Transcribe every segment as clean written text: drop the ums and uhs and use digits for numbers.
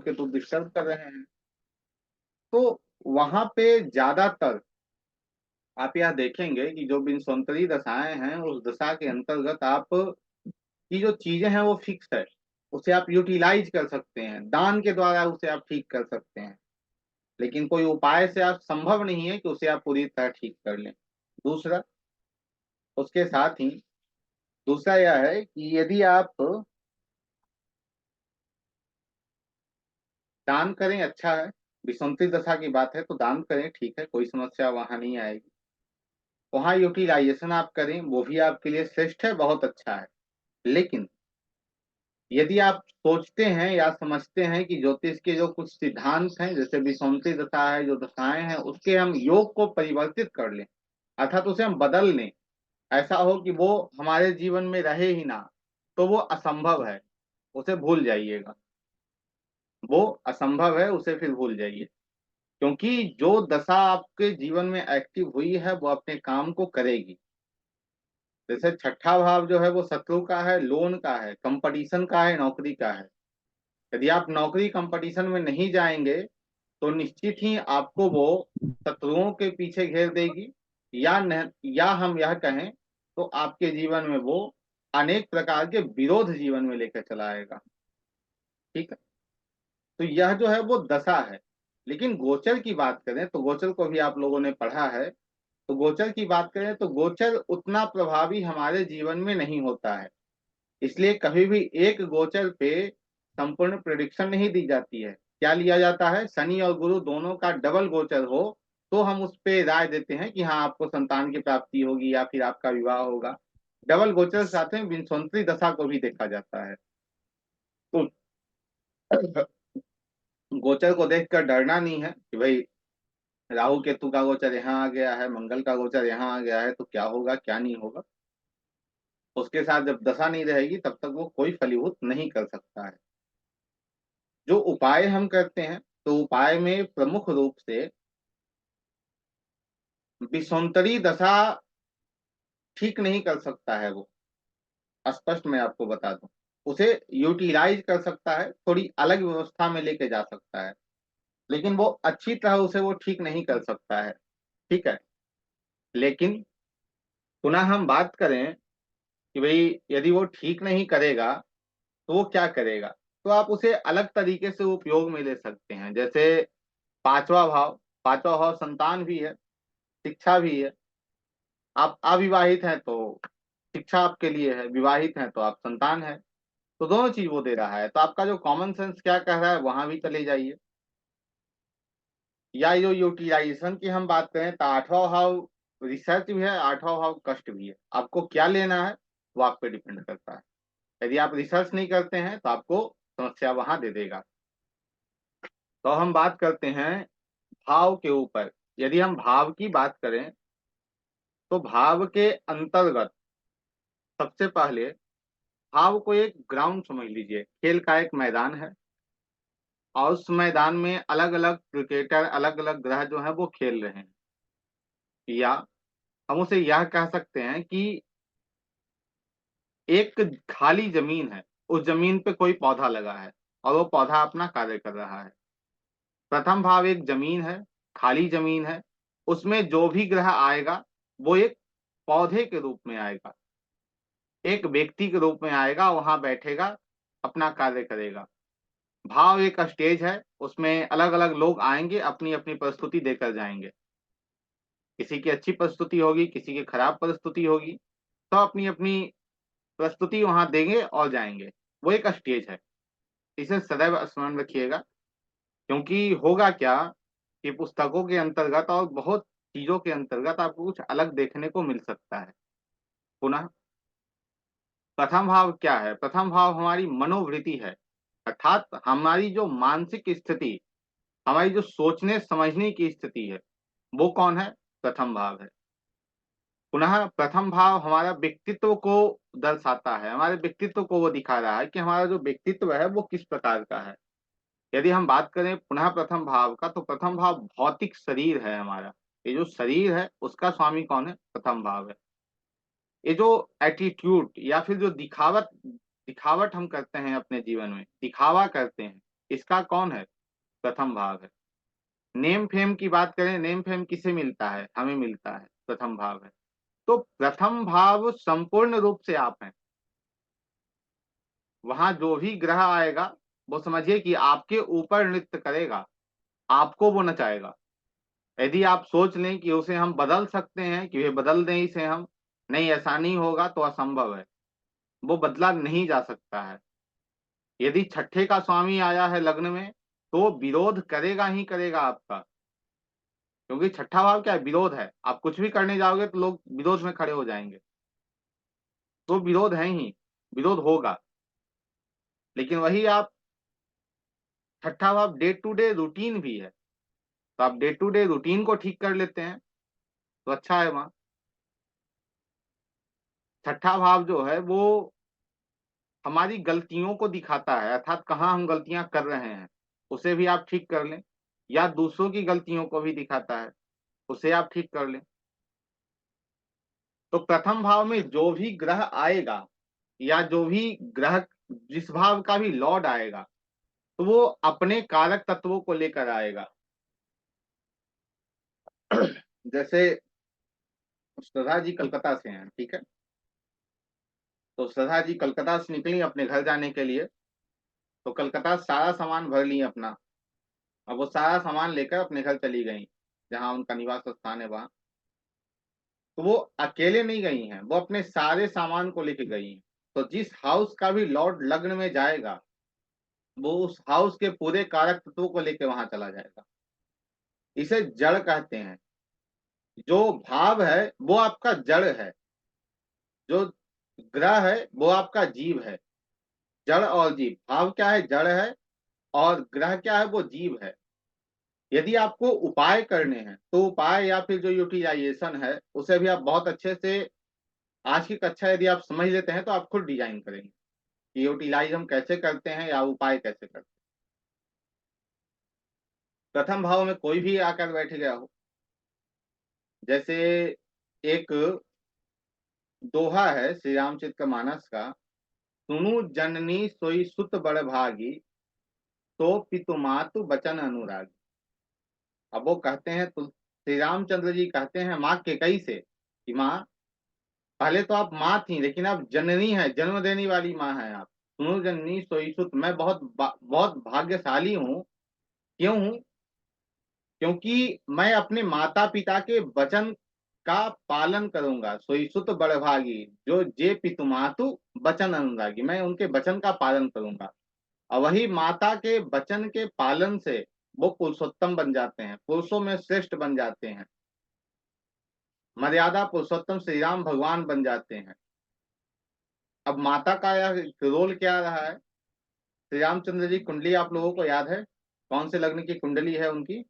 Ketu disturb कर रहे हैं। तो वहां पे ज्यादातर आप यह देखेंगे कि जो विंशोत्तरी दशाएं हैं उस दशा के अंतर्गत आप की जो चीजें हैं वो फिक्स है, उसे आप यूटिलाइज कर सकते हैं, दान के द्वारा उसे आप ठीक कर सकते हैं, लेकिन कोई उपाय से आप संभव नहीं है कि उसे आप पूरी तरह ठीक कर लें। दूसरा, उसके साथ ही दूसरा यह है कि यदि आप दान करें अच्छा है, विसंति दशा की बात है तो दान करें, ठीक है, कोई समस्या वहां नहीं आएगी। वहां यूटिलाइजेशन आप करें वो भी आपके लिए श्रेष्ठ है, बहुत अच्छा है। लेकिन यदि आप सोचते हैं या समझते हैं कि ज्योतिष के जो कुछ सिद्धांत हैं, जैसे विसंति दशा है, जो दशाएं हैं, उसके हम योग को परिवर्तित कर लें, अर्थात उसे हम बदल लें, ऐसा हो कि वो हमारे जीवन में रहे ही ना, तो वो असंभव है, उसे भूल जाइएगा। वो असंभव है, उसे फिर भूल जाइए। क्योंकि जो दशा आपके जीवन में एक्टिव हुई है वो अपने काम को करेगी। जैसे छठा भाव जो है वो शत्रु का है, लोन का है, कंपटीशन का है, नौकरी का है। यदि आप नौकरी कंपटीशन में नहीं जाएंगे तो निश्चित ही आपको वो शत्रुओं के पीछे घेर देगी, या न, या हम यह कहें तो आपके जीवन में वो अनेक प्रकार के विरोध जीवन में लेकर चला आएगा। ठीक है, तो यह जो है वो दशा है। लेकिन गोचर की बात करें तो गोचर को भी आप लोगों ने पढ़ा है, तो गोचर की बात करें तो गोचर उतना प्रभावी हमारे जीवन में नहीं होता है। इसलिए कभी भी एक गोचर पे संपूर्ण प्रिडिक्शन नहीं दी जाती है। क्या लिया जाता है, शनि और गुरु दोनों का डबल गोचर हो तो हम उस पे राय देते हैं कि हाँ आपको संतान की प्राप्ति होगी या फिर आपका विवाह होगा। डबल गोचर के साथ में विंशोत्तरी दशा को भी देखा जाता है। तो गोचर को देखकर डरना नहीं है कि भाई राहु केतु का गोचर यहाँ आ गया है, मंगल का गोचर यहाँ आ गया है, तो क्या होगा क्या नहीं होगा। उसके साथ जब दशा नहीं रहेगी तब तक वो कोई फलीभूत नहीं कर सकता है। जो उपाय हम करते हैं तो उपाय में प्रमुख रूप से विषांतरी दशा ठीक नहीं कर सकता है वो, स्पष्ट मैं आपको बता दूं। उसे यूटिलाइज कर सकता है, थोड़ी अलग व्यवस्था में लेके जा सकता है, लेकिन वो अच्छी तरह उसे वो ठीक नहीं कर सकता है। ठीक है, लेकिन पुनः हम बात करें कि भाई यदि वो ठीक नहीं करेगा तो वो क्या करेगा, तो आप उसे अलग तरीके से उपयोग में ले सकते हैं। जैसे पांचवा भाव, पांचवा भाव संतान भी है, शिक्षा भी है। आप अविवाहित हैं तो शिक्षा आपके लिए है, विवाहित हैं तो आप संतान है, तो दोनों चीज वो दे रहा है। तो आपका जो कॉमन सेंस क्या कह रहा है वहां भी चले जाइए। या जो यूटिलाइजेशन की हम बात करें तो आठवां भाव रिसर्च भी है, आठवां भाव कष्ट भी है। आपको क्या लेना है वो आप पे डिपेंड करता है। यदि आप रिसर्च नहीं करते हैं तो आपको समस्या वहां दे देगा। तो हम बात करते हैं भाव के ऊपर। यदि हम भाव की बात करें तो भाव के अंतर्गत सबसे पहले भाव को एक ग्राउंड समझ लीजिए, खेल का एक मैदान है, और उस मैदान में अलग अलग क्रिकेटर, अलग अलग ग्रह जो है वो खेल रहे हैं। या हम उसे यह कह सकते हैं कि एक खाली जमीन है, उस जमीन पे कोई पौधा लगा है और वो पौधा अपना कार्य कर रहा है। प्रथम भाव एक जमीन है, खाली जमीन है, उसमें जो भी ग्रह आएगा वो एक पौधे के रूप में आएगा, एक व्यक्ति के रूप में आएगा, वहां बैठेगा, अपना कार्य करेगा। भाव एक स्टेज है, उसमें अलग अलग लोग आएंगे, अपनी अपनी प्रस्तुति देकर जाएंगे। किसी की अच्छी प्रस्तुति होगी, किसी की खराब प्रस्तुति होगी, तो अपनी अपनी प्रस्तुति वहां देंगे और जाएंगे। वो एक स्टेज है, इसे सदैव स्मरण रखिएगा। क्योंकि होगा क्या कि पुस्तकों के अंतर्गत और बहुत चीजों के अंतर्गत आपको कुछ अलग देखने को मिल सकता है। पुनः प्रथम भाव क्या है, प्रथम भाव हमारी मनोवृत्ति है, अर्थात हमारी जो मानसिक स्थिति, हमारी जो सोचने समझने की स्थिति है, वो कौन है, प्रथम भाव है। पुनः प्रथम भाव हमारा व्यक्तित्व को दर्शाता है, हमारे व्यक्तित्व को वो दिखा रहा है कि हमारा जो व्यक्तित्व है वो किस प्रकार का है। यदि हम बात करें पुनः प्रथम भाव का, तो प्रथम भाव भौतिक शरीर है हमारा। ये जो शरीर है उसका स्वामी कौन है, प्रथम भाव है। ये जो एटीट्यूड या फिर जो दिखावट दिखावट हम करते हैं अपने जीवन में, दिखावा करते हैं, इसका कौन है? प्रथम भाव है। नेम फेम की बात करें, नेम फेम किसे मिलता है? हमें मिलता है, प्रथम भाव है। तो प्रथम भाव संपूर्ण रूप से आप हैं। वहां जो भी ग्रह आएगा वो समझिए कि आपके ऊपर नृत्य करेगा, आपको वो नचाएगा। यदि आप सोच लें कि उसे हम बदल सकते हैं, कि ये बदल दें इसे हम, नहीं ऐसा नहीं होगा, तो असंभव है, वो बदला नहीं जा सकता है। यदि छठे का स्वामी आया है लग्न में, तो विरोध करेगा ही करेगा आपका, क्योंकि छठा भाव क्या है? विरोध है। आप कुछ भी करने जाओगे तो लोग विरोध में खड़े हो जाएंगे, तो विरोध है ही, विरोध होगा। लेकिन वही आप, छठा भाव डे टू डे रूटीन भी है, तो आप डे टू डे रूटीन को ठीक कर लेते हैं तो अच्छा है। वहां छठा भाव जो है वो हमारी गलतियों को दिखाता है, अर्थात कहाँ हम गलतियां कर रहे हैं उसे भी आप ठीक कर लें, या दूसरों की गलतियों को भी दिखाता है, उसे आप ठीक कर लें। तो प्रथम भाव में जो भी ग्रह आएगा, या जो भी ग्रह, जिस भाव का भी लॉर्ड आएगा, तो वो अपने कारक तत्वों को लेकर आएगा। जैसे श्रद्धा जी कलकत्ता से हैं, ठीक है, तो श्रद्धा जी कलकत्ता से निकली अपने घर जाने के लिए, तो कलकत्ता सारा सामान भर ली अपना। अब वो सारा सामान लेकर अपने घर चली गई, जहाँ उनका निवास स्थान है वहां। तो वो अकेले नहीं गई हैं, वो अपने सारे सामान को लेके गई हैं। तो जिस हाउस का भी लॉर्ड लग्न में जाएगा, वो उस हाउस के पूरे कारक तत्वों को लेके वहां चला जाएगा। इसे जड़ कहते हैं। जो भाव है वो आपका जड़ है, जो ग्रह है वो आपका जीव है। जड़ और जीव, भाव क्या है? जड़ है, और ग्रह क्या है? वो जीव है। यदि आपको उपाय करने हैं, तो उपाय या फिर जो यूटिलाइजेशन है उसे भी आप बहुत अच्छे से, आज की कक्षा यदि आप समझ लेते हैं तो आप खुद डिजाइन करेंगे कि यूटिलाइज हम कैसे करते हैं या उपाय कैसे करते हैं। प्रथम भाव में कोई भी आकर बैठ गया हो, जैसे एक दोहा है श्री रामचरितमानस का, सुनु जननी सोई सुत बड़ भागी, तो पितु मातु बचन अनुरागी। अब वो कहते हैं, तो श्री रामचंद्र जी कहते हैं माँ केकई से कि माँ, पहले तो आप माँ थी, लेकिन अब जननी है, जन्म देने वाली माँ है आप। सुनो जननी सोई सुत, मैं बहुत भाग्यशाली हूँ। क्यों हूँ? क्योंकि मैं अपने माता पिता के वचन का पालन करूंगा। सोई सुत बड़भागी, जो जे पितु मातु वचन अनुरागी, मैं उनके वचन का पालन करूंगा। और वही माता के वचन के पालन से वो पुरुषोत्तम बन जाते हैं, पुरुषों में श्रेष्ठ बन जाते हैं, मर्यादा पुरुषोत्तम श्री राम भगवान बन जाते हैं। अब माता का यह रोल क्या रहा है? श्री रामचंद्र जी कुंडली आप लोगों को याद है? कौन से लग्न की कुंडली है उनकी?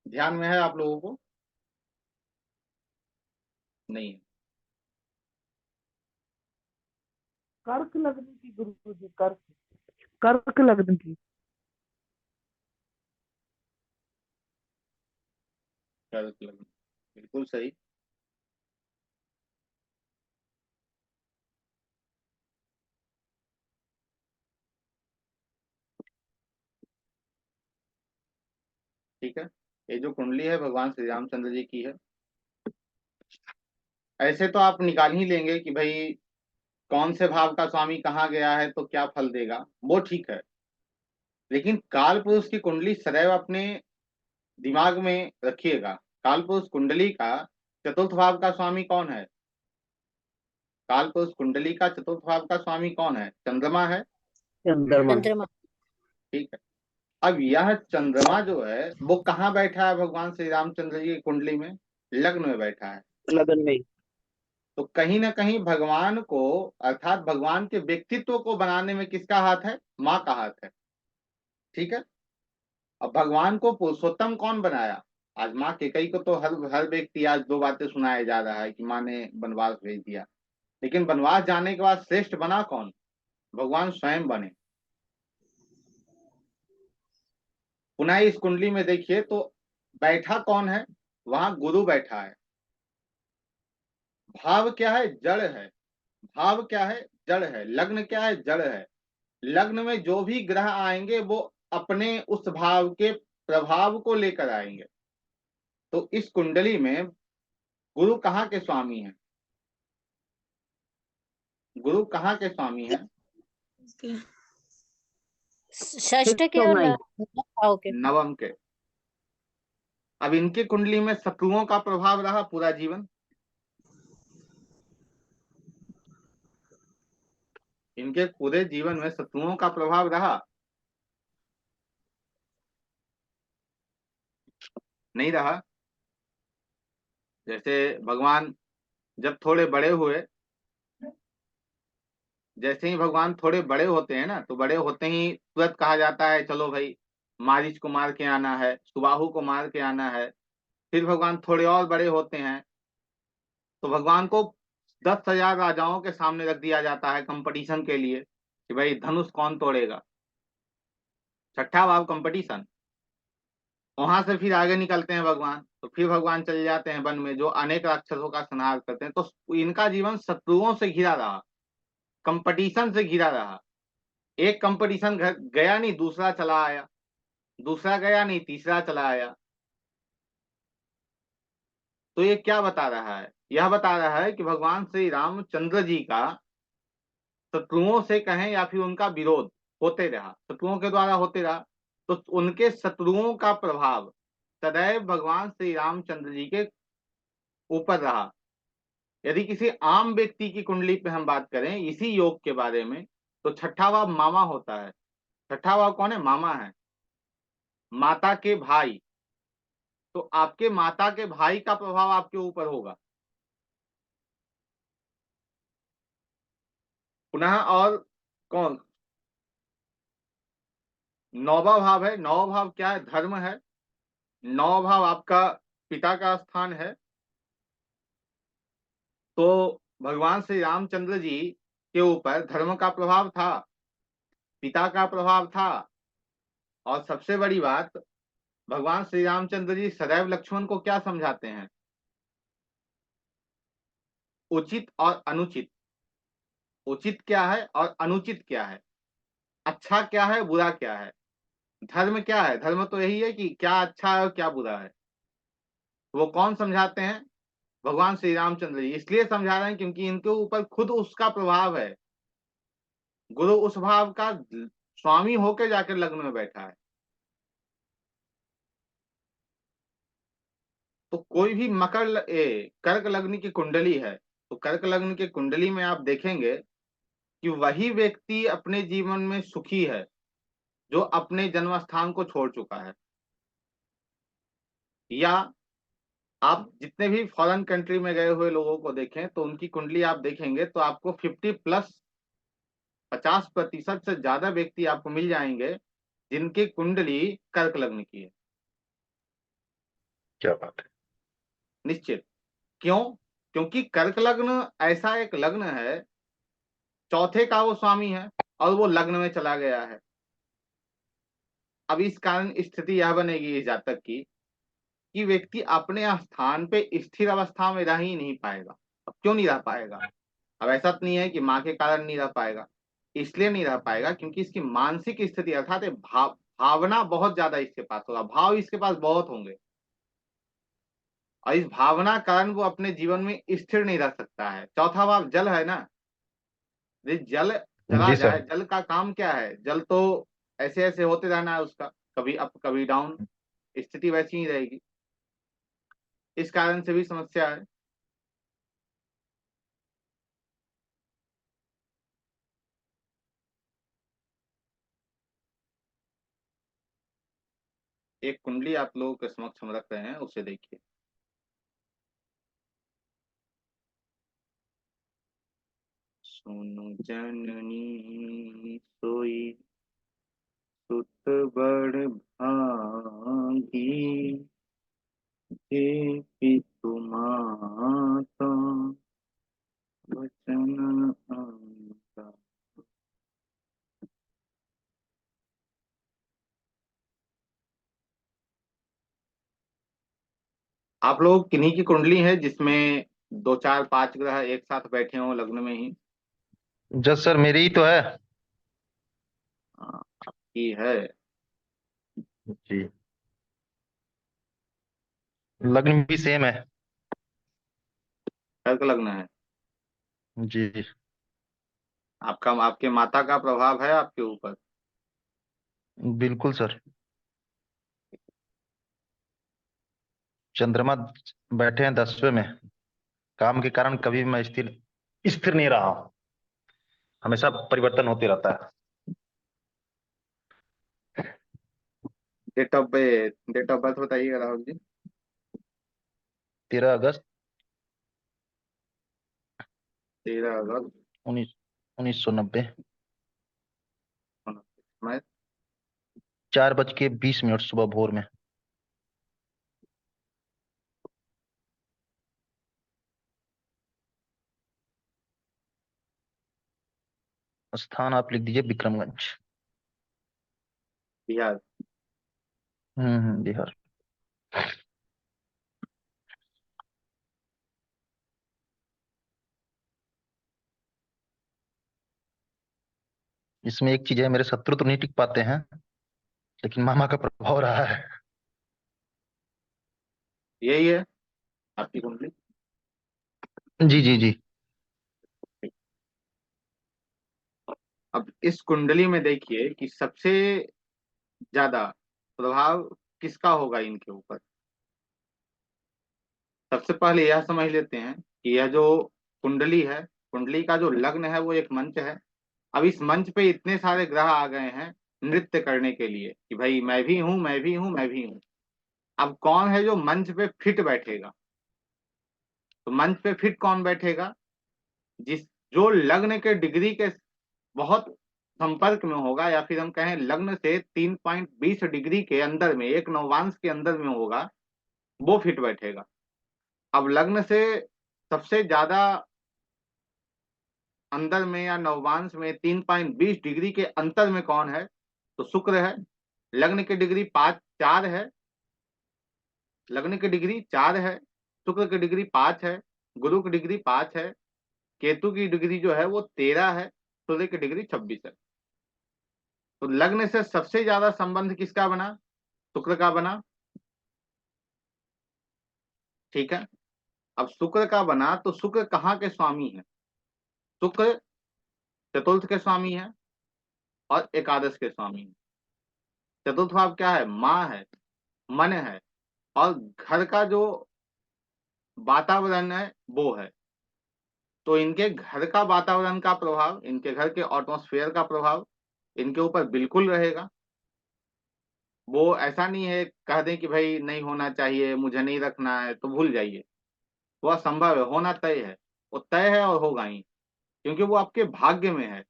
ध्यान में है आप लोगों को? नहीं है। कर्क लग्न की गुरु जी, कर्क, कर्क लग्न की। कर्क लग्न, बिल्कुल सही। ठीक है, ये जो कुंडली है भगवान श्री रामचंद्र जी की है। ऐसे तो आप निकाल ही लेंगे कि भाई कौन से भाव का स्वामी कहाँ गया है तो क्या फल देगा, वो ठीक है। लेकिन काल पुरुष की कुंडली सदैव अपने दिमाग में रखिएगा। काल पुरुष कुंडली का चतुर्थ भाव का स्वामी कौन है? काल पुरुष कुंडली का चतुर्थ भाव का स्वामी कौन है? चंद्रमा है, चंद्रमा। चंद्रमा। ठीक है। अब यह चंद्रमा जो है वो कहाँ बैठा है भगवान श्री रामचंद्र जी की कुंडली में? लग्न में बैठा है। लगन में। तो कहीं ना कहीं भगवान को, अर्थात भगवान के व्यक्तित्व को बनाने में किसका हाथ है? माँ का हाथ है, ठीक है। अब भगवान को पुरुषोत्तम कौन बनाया? आज माँ केकई को तो हर हर व्यक्ति आज दो बातें सुनाया जा रहा है कि माँ ने वनवास भेज दिया, लेकिन वनवास जाने के बाद श्रेष्ठ बना कौन? भगवान स्वयं बने। पुनः इस कुंडली में देखिए तो बैठा कौन है? वहां गुरु बैठा है। भाव क्या है? जड़ है। भाव क्या है? जड़ है। लग्न क्या है? जड़ है। लग्न में जो भी ग्रह आएंगे वो अपने उस भाव के प्रभाव को लेकर आएंगे। तो इस कुंडली में गुरु कहाँ के स्वामी हैं? गुरु कहाँ के स्वामी हैं? षष्ठ के और भाव के। नवम के। अब इनके कुंडली में शत्रुओं का प्रभाव रहा पूरा जीवन। इनके पूरे जीवन में शत्रुओं का प्रभाव रहा? नहीं रहा। जैसे भगवान जब थोड़े बड़े हुए, जैसे ही भगवान थोड़े बड़े होते हैं ना, तो बड़े होते ही तुरंत कहा जाता है चलो भाई मारीच को मार के आना है, सुबाहु को मार के आना है। फिर भगवान थोड़े और बड़े होते हैं तो भगवान को 10,000 राजाओं के सामने रख दिया जाता है कंपटीशन के लिए कि भाई धनुष कौन तोड़ेगा। छठा भाव कंपटीशन। वहां से फिर आगे निकलते हैं भगवान, तो फिर भगवान चले जाते हैं वन में जो अनेक राक्षसों का संहार करते हैं। तो इनका जीवन शत्रुओं से घिरा रहा, कंपटीशन से घिरा रहा। एक कंपटीशन गया नहीं, दूसरा चला आया, दूसरा गया नहीं, तीसरा चला आया। तो ये क्या बता रहा है? यह बता रहा है कि भगवान श्री रामचंद्र जी का शत्रुओं से कहें या फिर उनका विरोध होते रहा, शत्रुओं के द्वारा होते रहा। तो उनके शत्रुओं का प्रभाव सदैव भगवान श्री रामचंद्र जी के ऊपर रहा। यदि किसी आम व्यक्ति की कुंडली पे हम बात करें इसी योग के बारे में, तो छठा भाव मामा होता है। छठा भाव कौन है? मामा है, माता के भाई। तो आपके माता के भाई का प्रभाव आपके ऊपर होगा। पुनः और कौन? नौवा भाव है। नौ भाव क्या है? धर्म है। नौ भाव आपका पिता का स्थान है। तो भगवान श्री रामचंद्र जी के ऊपर धर्म का प्रभाव था, पिता का प्रभाव था। और सबसे बड़ी बात, भगवान श्री रामचंद्र जी सदैव लक्ष्मण को क्या समझाते हैं? उचित और अनुचित। उचित क्या है और अनुचित क्या है? अच्छा क्या है, बुरा क्या है? धर्म क्या है? धर्म तो यही है कि क्या अच्छा है और क्या बुरा है। वो कौन समझाते हैं? भगवान श्री रामचंद्र जी। इसलिए समझा रहे हैं क्योंकि इनके ऊपर खुद उसका प्रभाव है। गुरु उस भाव का स्वामी होकर जाकर लग्न में बैठा है। तो कोई भी कर्क लग्न की कुंडली है, तो कर्क लग्न की कुंडली में आप देखेंगे कि वही व्यक्ति अपने जीवन में सुखी है जो अपने जन्म स्थान को छोड़ चुका है। या आप जितने भी फॉरेन कंट्री में गए हुए लोगों को देखें तो उनकी कुंडली आप देखेंगे तो आपको 50+ 50% से ज्यादा व्यक्ति आपको मिल जाएंगे जिनकी कुंडली कर्क लग्न की है। क्या बात है। निश्चित। क्यों? क्योंकि कर्क लग्न ऐसा एक लग्न है, चौथे का वो स्वामी है और वो लग्न में चला गया है। अब इस कारण स्थिति यह बनेगी इस जातक की कि व्यक्ति अपने स्थान पे स्थिर अवस्था में रह ही नहीं पाएगा। अब क्यों नहीं रह पाएगा? अब ऐसा तो नहीं है कि माँ के कारण नहीं रह पाएगा, इसलिए नहीं रह पाएगा क्योंकि इसकी मानसिक स्थिति अर्थात भावना बहुत ज्यादा इसके पास होगा, भाव इसके पास बहुत होंगे। और इस भावना कारण वो अपने जीवन में स्थिर नहीं रह सकता है। चौथा भाव जल है ना, यदि जल चला जी जाए, सर। जल का काम क्या है? जल तो ऐसे ऐसे होते रहना है उसका, कभी अप कभी डाउन, स्थिति वैसी ही रहेगी। इस कारण से भी समस्या है। एक कुंडली आप लोगों के समक्ष हम रख रहे हैं, उसे देखिए। सुनु जननी सोई सुत बड़ भागी, हे पितु माता वचन आज्ञा। आप लोग किन्हीं की कुंडली है जिसमें 2 4 5 ग्रह एक साथ बैठे हों लग्न में ही? जज सर मेरी ही तो है। आपकी है। जी, लग्न भी सेम है। कर्क लग्न है। जी, आपका आपके माता का प्रभाव है आपके ऊपर। बिल्कुल सर। चंद्रमा बैठे हैं 10वें में। काम के कारण कभी भी मैं स्थिर स्थिर नहीं रहा हूँ। हमेशा परिवर्तन होते रहता है। डेट ऑफ बर्थ बताइएगा राहुल जी। 13 अगस्त 13 अगस्त। 1990। मैं 4:20 सुबह भोर में। स्थान आप लिख दीजिए विक्रमगंज। बिहार। बिहार। इसमें एक चीज है, मेरे शत्रु तो नहीं टिक पाते हैं, लेकिन मामा का प्रभाव रहा है। यही है आपकी कुंडली। जी जी जी। अब इस कुंडली में देखिए कि सबसे ज्यादा प्रभाव किसका होगा इनके ऊपर। सबसे पहले यह समझ लेते हैं कि यह जो कुंडली है, कुंडली का जो लग्न है वो एक मंच है। अब इस मंच पे इतने सारे ग्रह आ गए हैं नृत्य करने के लिए कि भाई मैं भी हूं, मैं भी हूं, मैं भी हूं। अब कौन है जो मंच पे फिट बैठेगा? तो मंच पे फिट कौन बैठेगा? जिस जो लग्न के डिग्री के बहुत संपर्क में होगा, या फिर हम कहें लग्न से 3.20 डिग्री के अंदर में, एक नवांश के अंदर में होगा, वो फिट बैठेगा। अब लग्न से सबसे ज्यादा अंदर में या नवांश में 3.20 डिग्री के अंतर में कौन है? तो शुक्र है। लग्न की डिग्री 5 4 है। लग्न की डिग्री 4 है। शुक्र की डिग्री 5 है। गुरु की डिग्री 5 है। केतु की डिग्री जो है वो 13 है। सूर्य की डिग्री 26 है। तो लग्न से सबसे ज्यादा संबंध किसका बना? शुक्र का बना। ठीक है। अब शुक्र का बना तो शुक्र कहाँ के स्वामी है? शुक्र चतुर्थ के स्वामी है और एकादश के स्वामी है। चतुर्थ भाव क्या है? माँ है, मन है, और घर का जो वातावरण है वो है। तो इनके घर का वातावरण का प्रभाव, इनके घर के एटमॉस्फेयर का प्रभाव इनके ऊपर बिल्कुल रहेगा। वो ऐसा नहीं है कह दें कि भाई नहीं होना चाहिए, मुझे नहीं रखना है, तो भूल जाइए। वो असंभव है, होना तय है। वो तय है और होगा ही, क्योंकि वो आपके भाग्य में है।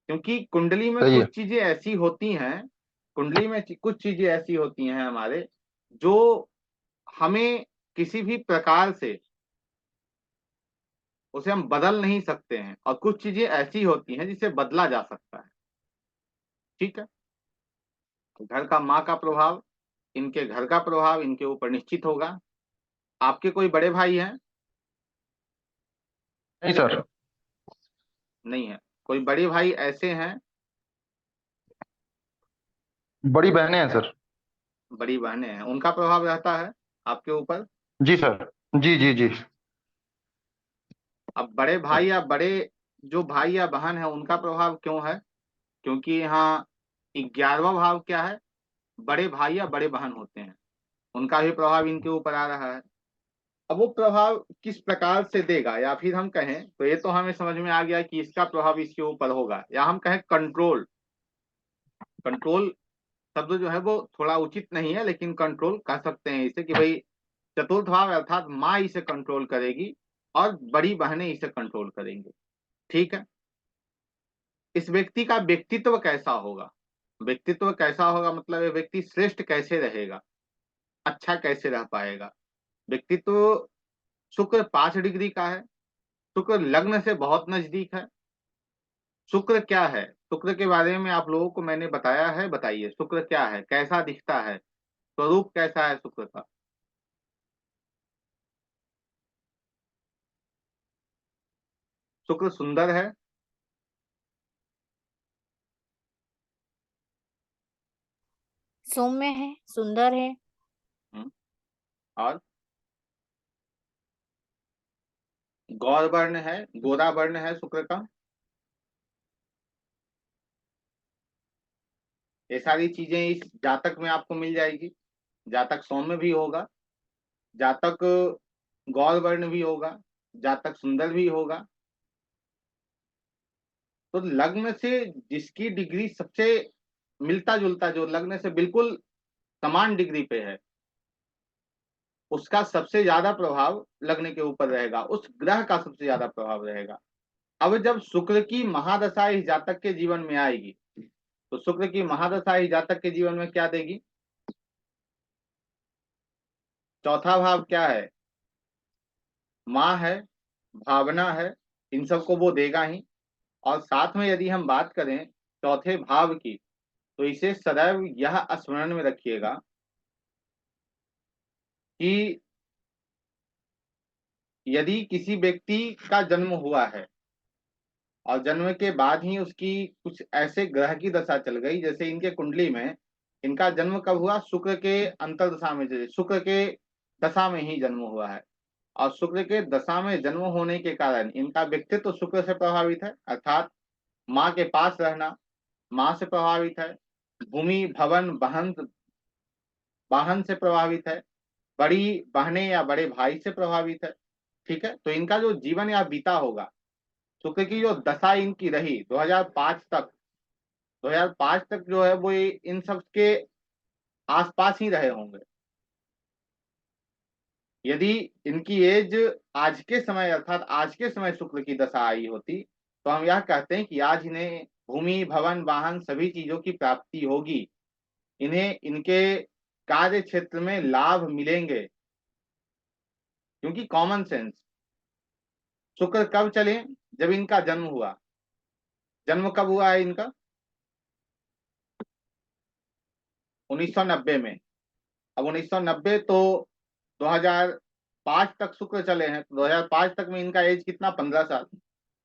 क्योंकि कुंडली में सही है। कुछ चीजें ऐसी होती हैं, कुंडली में कुछ चीजें ऐसी होती हैं हमारे, जो हमें किसी भी प्रकार से उसे हम बदल नहीं सकते हैं, और कुछ चीजें ऐसी होती हैं जिसे बदला जा सकता है। ठीक है। तो घर का माँ का प्रभाव, इनके घर का प्रभाव इनके ऊपर निश्चित होगा। आपके कोई बड़े भाई हैं? नहीं सर। नहीं है। कोई बड़े भाई ऐसे हैं? बड़ी बहनें हैं सर। बड़ी बहनें हैं, उनका प्रभाव रहता है आपके ऊपर। जी सर। जी जी जी। अब बड़े भाई या बड़े जो भाई या बहन है उनका प्रभाव क्यों है? क्योंकि यहाँ 11वां भाव क्या है? बड़े भाई या बड़े बहन होते हैं, उनका भी प्रभाव इनके ऊपर आ रहा है। अब वो प्रभाव किस प्रकार से देगा, या फिर हम कहें तो ये तो हमें समझ में आ गया कि इसका प्रभाव इसके ऊपर होगा, या हम कहें कंट्रोल। कंट्रोल शब्द जो है वो थोड़ा उचित नहीं है, लेकिन कंट्रोल कह सकते हैं इसे कि भाई चतुर्थ भाव अर्थात माँ इसे कंट्रोल करेगी और बड़ी बहनें इसे कंट्रोल करेंगी। ठीक है। इस व्यक्ति का व्यक्तित्व कैसा होगा? व्यक्तित्व कैसा होगा मतलब ये व्यक्ति श्रेष्ठ कैसे रहेगा, अच्छा कैसे रह पाएगा? व्यक्तित्व, शुक्र 5 डिग्री का है। शुक्र लग्न से बहुत नजदीक है। शुक्र क्या है? शुक्र के बारे में आप लोगों को मैंने बताया है, बताइए शुक्र क्या है, कैसा दिखता है, स्वरूप कैसा है शुक्र का? शुक्र सुंदर है। सौम्य है, सुंदर है। और गौर वर्ण है, गोरा वर्ण है शुक्र का। ये सारी चीजें इस जातक में आपको मिल जाएगी। जातक सौम्य भी होगा, जातक गौर वर्ण भी होगा, जातक सुंदर भी होगा। तो लग्न से जिसकी डिग्री सबसे मिलता जुलता, जो लग्न से बिल्कुल समान डिग्री पे है, उसका सबसे ज्यादा प्रभाव लग्न के ऊपर रहेगा, उस ग्रह का सबसे ज्यादा प्रभाव रहेगा। अब जब शुक्र की महादशा इस जातक के जीवन में आएगी, तो शुक्र की महादशा इस जातक के जीवन में क्या देगी? चौथा भाव क्या है? माँ है, भावना है, इन सबको वो देगा ही। और साथ में यदि हम बात करें चौथे भाव की, तो इसे सदैव यह स्मरण में रखिएगा कि यदि किसी व्यक्ति का जन्म हुआ है और जन्म के बाद ही उसकी कुछ ऐसे ग्रह की दशा चल गई, जैसे इनके कुंडली में इनका जन्म कब हुआ? शुक्र के अंतर्दशा में, जैसे शुक्र के दशा में ही जन्म हुआ है, और शुक्र के दशा में जन्म होने के कारण इनका व्यक्तित्व तो शुक्र से प्रभावित है, अर्थात माँ के पास रहना माँ से प्रभावित है, भूमि भवन वाहन वाहन से प्रभावित है, बड़ी बहनें या बड़े भाई से प्रभावित है। ठीक है, तो इनका जो जीवन या बीता होगा, शुक्र की जो दशा इनकी रही 2005 तक जो है वो इन सब के आसपास ही रहे होंगे। यदि इनकी एज आज के समय, अर्थात आज के समय शुक्र की दशा आई होती, तो हम यह कहते हैं कि आज इन्हें भूमि भवन वाहन सभी चीजों की प्राप्ति होगी, इन्हें इनके कार्य क्षेत्र में लाभ मिलेंगे। क्योंकि कॉमन सेंस, शुक्र कब चले? जब इनका जन्म हुआ। जन्म कब हुआ है इनका? 1990 में। अब 1990 तो 2005 तक शुक्र चले हैं, तो 2005 तक में इनका एज कितना? 15 साल।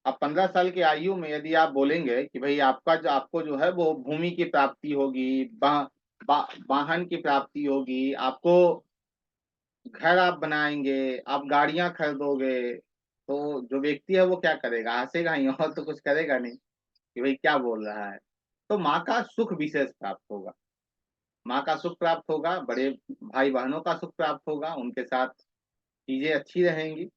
अब 15 साल की आयु में यदि आप बोलेंगे कि भाई आपको जो है वो भूमि की प्राप्ति होगी, वाहन की प्राप्ति होगी, आपको घर आप बनाएंगे, आप गाड़ियां खरीदोगे, तो जो व्यक्ति है वो क्या करेगा? हंसेगा ही, और तो कुछ करेगा नहीं कि भाई क्या बोल रहा है। तो माँ का सुख विशेष प्राप्त होगा, माँ का सुख प्राप्त होगा, बड़े भाई बहनों का सुख प्राप्त होगा, उनके साथ चीजें अच्छी रहेंगी।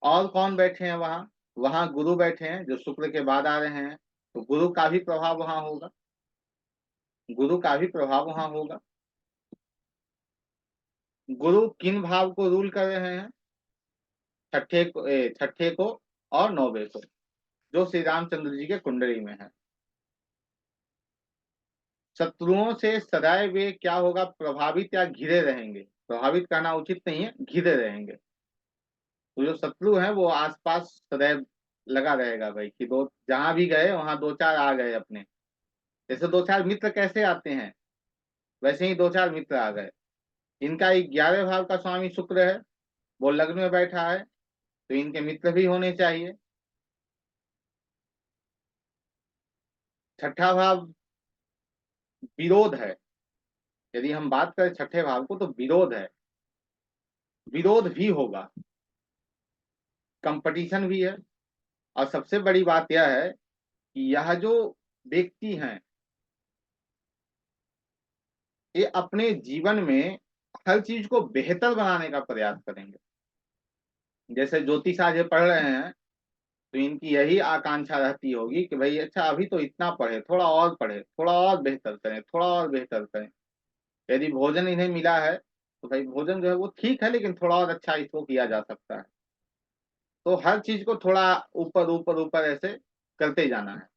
और कौन बैठे हैं वहाँ? वहाँ गुरु बैठे हैं जो शुक्र के बाद आ रहे हैं, तो गुरु का भी प्रभाव वहाँ होगा, गुरु का भी प्रभाव वहाँ होगा। गुरु किन भाव को रूल कर रहे हैं? छठे को और नौवे को, जो श्री रामचंद्र जी के कुंडली में है। शत्रुओं से सदैव वे क्या होगा? प्रभावित या घिरे रहेंगे। प्रभावित कहना उचित नहीं है, घिरे रहेंगे। तो जो शत्रु है वो आसपास सदैव लगा रहेगा भाई, कि दो जहां भी गए वहां दो चार आ गए अपने। जैसे दो चार मित्र कैसे आते हैं, वैसे ही दो चार मित्र आ गए। इनका 11वें भाव का स्वामी शुक्र है, वो लग्न में बैठा है, तो इनके मित्र भी होने चाहिए। छठा भाव विरोध है। यदि हम बात करें छठे भाव को, तो विरोध है, विरोध भी होगा, कंपटीशन भी है। और सबसे बड़ी बात यह है कि यह जो व्यक्ति हैं, ये अपने जीवन में हर चीज को बेहतर बनाने का प्रयास करेंगे। जैसे ज्योतिष आज ये पढ़ रहे हैं, तो इनकी यही आकांक्षा रहती होगी कि भाई अच्छा अभी तो इतना पढ़े, थोड़ा और पढ़े, थोड़ा और बेहतर करें, थोड़ा और बेहतर करें। यदि भोजन इन्हें मिला है, तो भाई भोजन जो है वो ठीक है, लेकिन थोड़ा और अच्छा इसको किया जा सकता है। तो हर चीज को थोड़ा ऊपर ऊपर ऊपर ऐसे करते जाना है।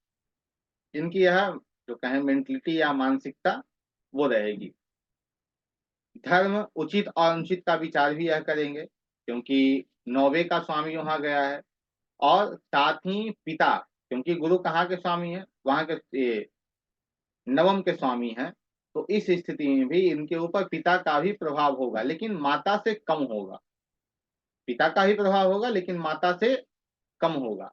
इनकी यह जो कहें मेंटलिटी या मानसिकता वो रहेगी। धर्म उचित और अनुचित का विचार भी यह करेंगे, क्योंकि नौवे का स्वामी वहां गया है। और साथ ही पिता, क्योंकि गुरु कहाँ के स्वामी है? वहां के नवम के स्वामी हैं। तो इस स्थिति में भी इनके ऊपर पिता का भी प्रभाव होगा, लेकिन माता से कम होगा। पिता का ही प्रभाव होगा, लेकिन माता से कम होगा।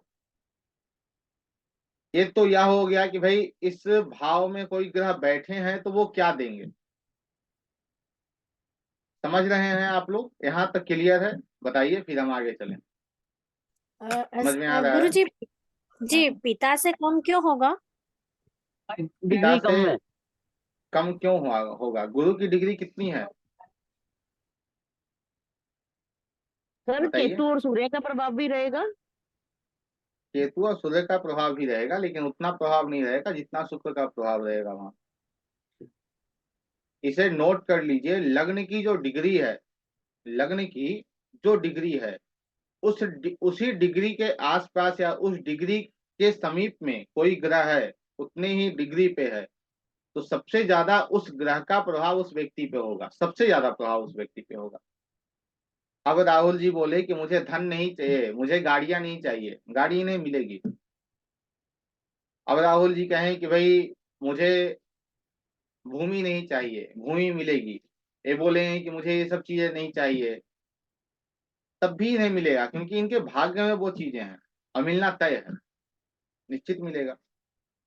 एक तो यह हो गया कि भाई इस भाव में कोई ग्रह बैठे हैं तो वो क्या देंगे, समझ रहे हैं आप लोग, यहाँ तक क्लियर है? बताइए फिर हम आगे चलें। समझ में आ रहा है? गुरुजी, जी हाँ। पिता से कम क्यों होगा? पिता डिग्री से कम है कम क्यों होगा? गुरु की डिग्री कितनी है सर। बताइए? केतु और सूर्य का प्रभाव भी रहेगा। केतु और सूर्य का प्रभाव भी रहेगा, लेकिन उतना प्रभाव नहीं रहेगा जितना शुक्र का प्रभाव रहेगा वहां। इसे नोट कर लीजिए, लग्न की जो डिग्री है, लग्न की जो डिग्री है, उसी डिग्री के आसपास या उस डिग्री के समीप में कोई ग्रह है, उतने ही डिग्री पे है, तो सबसे ज्यादा उस ग्रह का प्रभाव उस व्यक्ति पे होगा, सबसे ज्यादा प्रभाव उस व्यक्ति पे होगा। अब राहुल जी बोले कि मुझे धन नहीं चाहिए, मुझे गाड़ियां नहीं चाहिए, गाड़ी नहीं मिलेगी। अब राहुल जी कहें कि भाई मुझे भूमि नहीं चाहिए, भूमि मिलेगी। ये बोले कि मुझे ये सब चीजें नहीं चाहिए, तब भी नहीं मिलेगा, क्योंकि इनके भाग्य में वो चीजें हैं और मिलना तय है, निश्चित मिलेगा।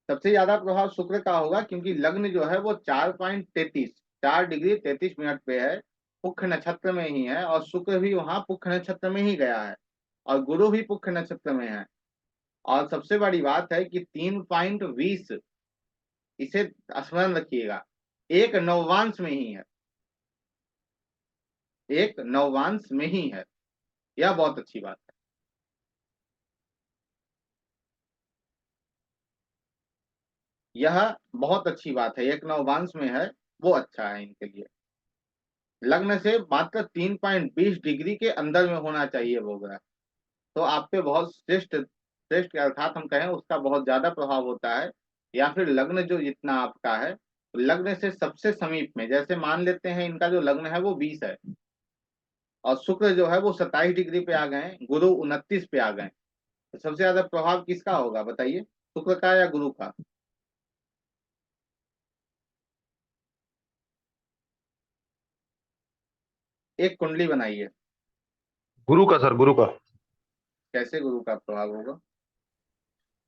सबसे ज्यादा प्रभाव शुक्र का होगा, क्योंकि लग्न जो है वो 4.33, 4 डिग्री 33 मिनट पे है, पुष्य नक्षत्र में ही है, और शुक्र भी वहां पुष्य नक्षत्र में ही गया है, और गुरु भी पुष्य नक्षत्र में है। और सबसे बड़ी बात है कि 3.20, इसे स्मरण रखिएगा, एक नववांश में ही है, एक नववांश में ही है। यह बहुत अच्छी बात है। यह बहुत अच्छी बात है, एक नववांश में है, वो अच्छा है इनके लिए। लग्न से मात्र 3.20 डिग्री के अंदर में होना चाहिए वो ग्रह, तो आप पे बहुत श्रेष्ठ, श्रेष्ठ के अर्थात हम कहें उसका बहुत ज्यादा प्रभाव होता है। या फिर लग्न जो जितना आपका है, तो लग्न से सबसे समीप में, जैसे मान लेते हैं इनका जो लग्न है वो 20 है, और शुक्र जो है वो 27 डिग्री पे आ गए, गुरु 29 पे आ गए, तो सबसे ज्यादा प्रभाव किसका होगा बताइए, शुक्र का या गुरु का? एक कुंडली बनाइए। गुरु का सर, गुरु का। कैसे गुरु का प्रभाव होगा?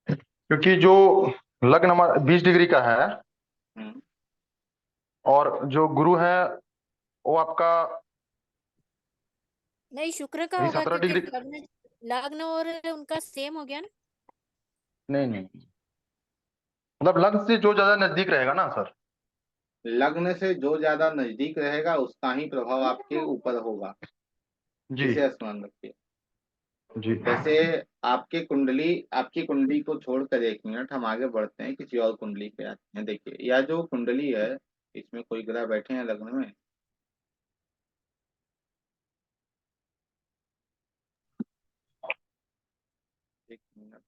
क्योंकि जो लग्न हमारा 20 डिग्री का है, हम्म। और जो गुरु है वो आपका नहीं, शुक्र का वही होगा 17 क्योंकि डिग्री लग्न लग्न और उनका सेम हो गया ना। नहीं नहीं, मतलब लग्न से जो ज्यादा नजदीक रहेगा ना सर। लग्न से जो ज्यादा नजदीक रहेगा उसका ही प्रभाव आपके ऊपर होगा, जी इसे स्मरण रखिए। जी। जैसे आपकी कुंडली को छोड़कर 1 मिनट हम आगे बढ़ते हैं, किसी और कुंडली पे आते हैं। देखिए यह जो कुंडली है, इसमें कोई ग्रह बैठे हैं लग्न में? 1 मिनट।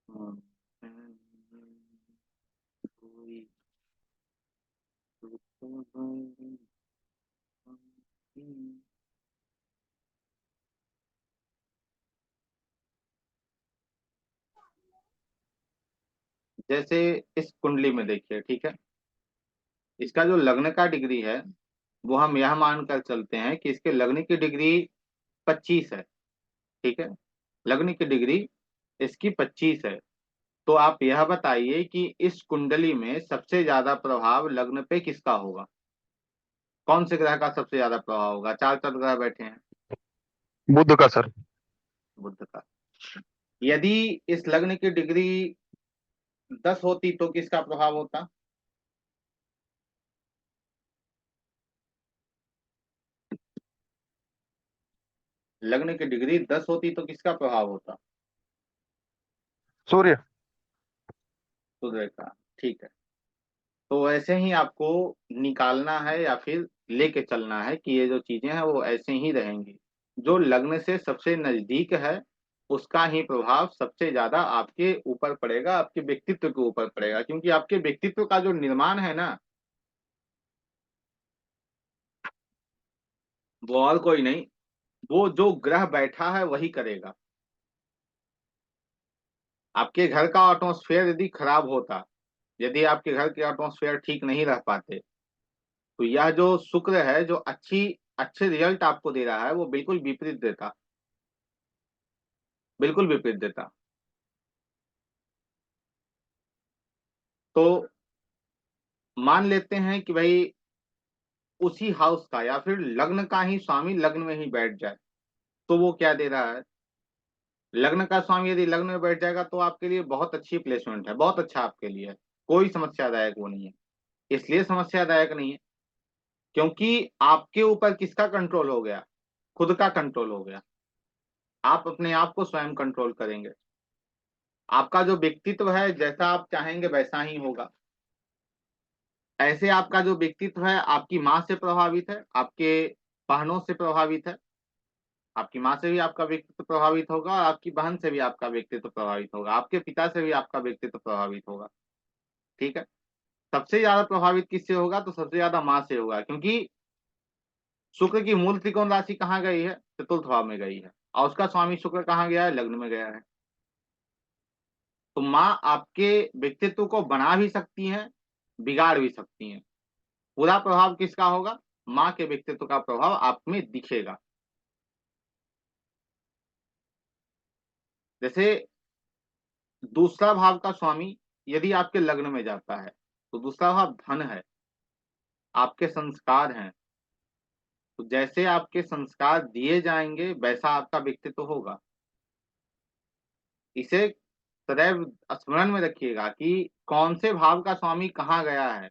हम्म, कोई- जैसे इस कुंडली में देखिए, ठीक है, इसका जो लग्न का डिग्री है वो हम यह मानकर चलते हैं कि इसके लग्न की डिग्री 25 है, ठीक है, लग्न की डिग्री इसकी 25 है। तो आप यह बताइए कि इस कुंडली में सबसे ज्यादा प्रभाव लग्न पे किसका होगा, कौन से ग्रह का सबसे ज्यादा प्रभाव होगा? चार चार ग्रह बैठे हैं। बुध का सर। बुध का। यदि इस लग्न की डिग्री 10 होती तो किसका प्रभाव होता? लग्न की डिग्री 10 होती तो किसका प्रभाव होता? सूर्य। सूर्य का। ठीक है, तो ऐसे ही आपको निकालना है या फिर लेके चलना है कि ये जो चीजें हैं वो ऐसे ही रहेंगी। जो लग्न से सबसे नजदीक है उसका ही प्रभाव सबसे ज्यादा आपके ऊपर पड़ेगा, आपके व्यक्तित्व के ऊपर पड़ेगा, क्योंकि आपके व्यक्तित्व का जो निर्माण है ना, वो और कोई नहीं, वो जो ग्रह बैठा है वही करेगा। आपके घर का एटमॉस्फेयर यदि खराब होता, यदि आपके घर के एटमॉस्फेयर ठीक नहीं रह पाते, तो यह जो शुक्र है जो अच्छे रिजल्ट आपको दे रहा है वो बिल्कुल विपरीत देता, बिल्कुल विपरीत देता। तो मान लेते हैं कि भाई उसी हाउस का या फिर लग्न का ही स्वामी लग्न में ही बैठ जाए, तो वो क्या दे रहा है? लग्न का स्वामी यदि लग्न में बैठ जाएगा तो आपके लिए बहुत अच्छी प्लेसमेंट है, बहुत अच्छा आपके लिए है, कोई समस्यादायक वो नहीं है। इसलिए समस्यादायक नहीं है क्योंकि आपके ऊपर किसका कंट्रोल हो गया? खुद का कंट्रोल हो गया। आप अपने आप को स्वयं कंट्रोल करेंगे। आपका जो व्यक्तित्व है जैसा आप चाहेंगे वैसा ही होगा। ऐसे आपका जो व्यक्तित्व है आपकी माँ से प्रभावित है, आपके बहनों से प्रभावित है, आपकी माँ से भी आपका व्यक्तित्व प्रभावित होगा और आपकी बहन से भी आपका व्यक्तित्व प्रभावित होगा, आपके पिता से भी आपका व्यक्तित्व प्रभावित होगा। ठीक है। सबसे ज्यादा प्रभावित किससे होगा? तो सबसे ज्यादा माँ से होगा, क्योंकि शुक्र की मूल त्रिकोण राशि कहाँ गई है? चतुर्थ भाव में गई है, और उसका स्वामी शुक्र कहाँ गया है? लग्न में गया है। तो माँ आपके व्यक्तित्व को बना भी सकती हैं, बिगाड़ भी सकती हैं। पूरा प्रभाव किसका होगा? माँ के व्यक्तित्व का प्रभाव आप में दिखेगा। जैसे दूसरा भाव का स्वामी यदि आपके लग्न में जाता है तो दूसरा भाव धन है, आपके संस्कार हैं। तो जैसे आपके संस्कार दिए जाएंगे वैसा आपका व्यक्तित्व होगा। इसे सदैव स्मरण में रखिएगा कि कौन से भाव का स्वामी कहाँ गया है।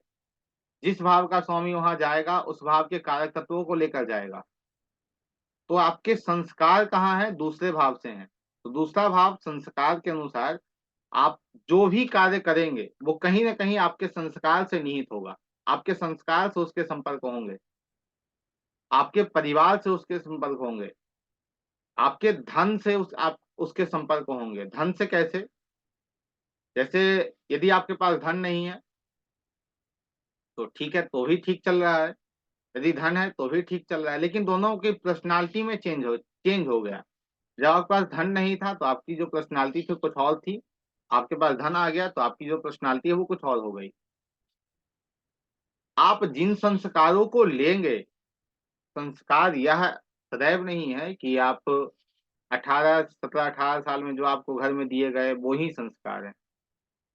जिस भाव का स्वामी वहां जाएगा उस भाव के कारक तत्वों को लेकर जाएगा। तो आपके संस्कार कहाँ है? दूसरे भाव से हैं। तो दूसरा भाव संस्कार के अनुसार आप जो भी कार्य करेंगे वो कहीं ना कहीं आपके संस्कार से निहित होगा। आपके संस्कार से उसके संपर्क होंगे, आपके परिवार से उसके संपर्क होंगे, आपके धन से आप उसके संपर्क होंगे। धन से कैसे? जैसे यदि आपके पास धन नहीं है तो ठीक है, तो भी ठीक चल रहा है। यदि धन है तो भी ठीक चल रहा है, लेकिन दोनों की पर्सनालिटी में चेंज हो गया। जब आपके पास धन नहीं था तो आपकी जो पर्सनालिटी थी कुछ और थी, आपके पास धन आ गया तो आपकी जो पर्सनालिटी है वो कुछ और हो गई। आप जिन संस्कारों को लेंगे, संस्कार यह सदैव नहीं है कि आप 18 में जो आपको घर में दिए गए वो ही संस्कार हैं।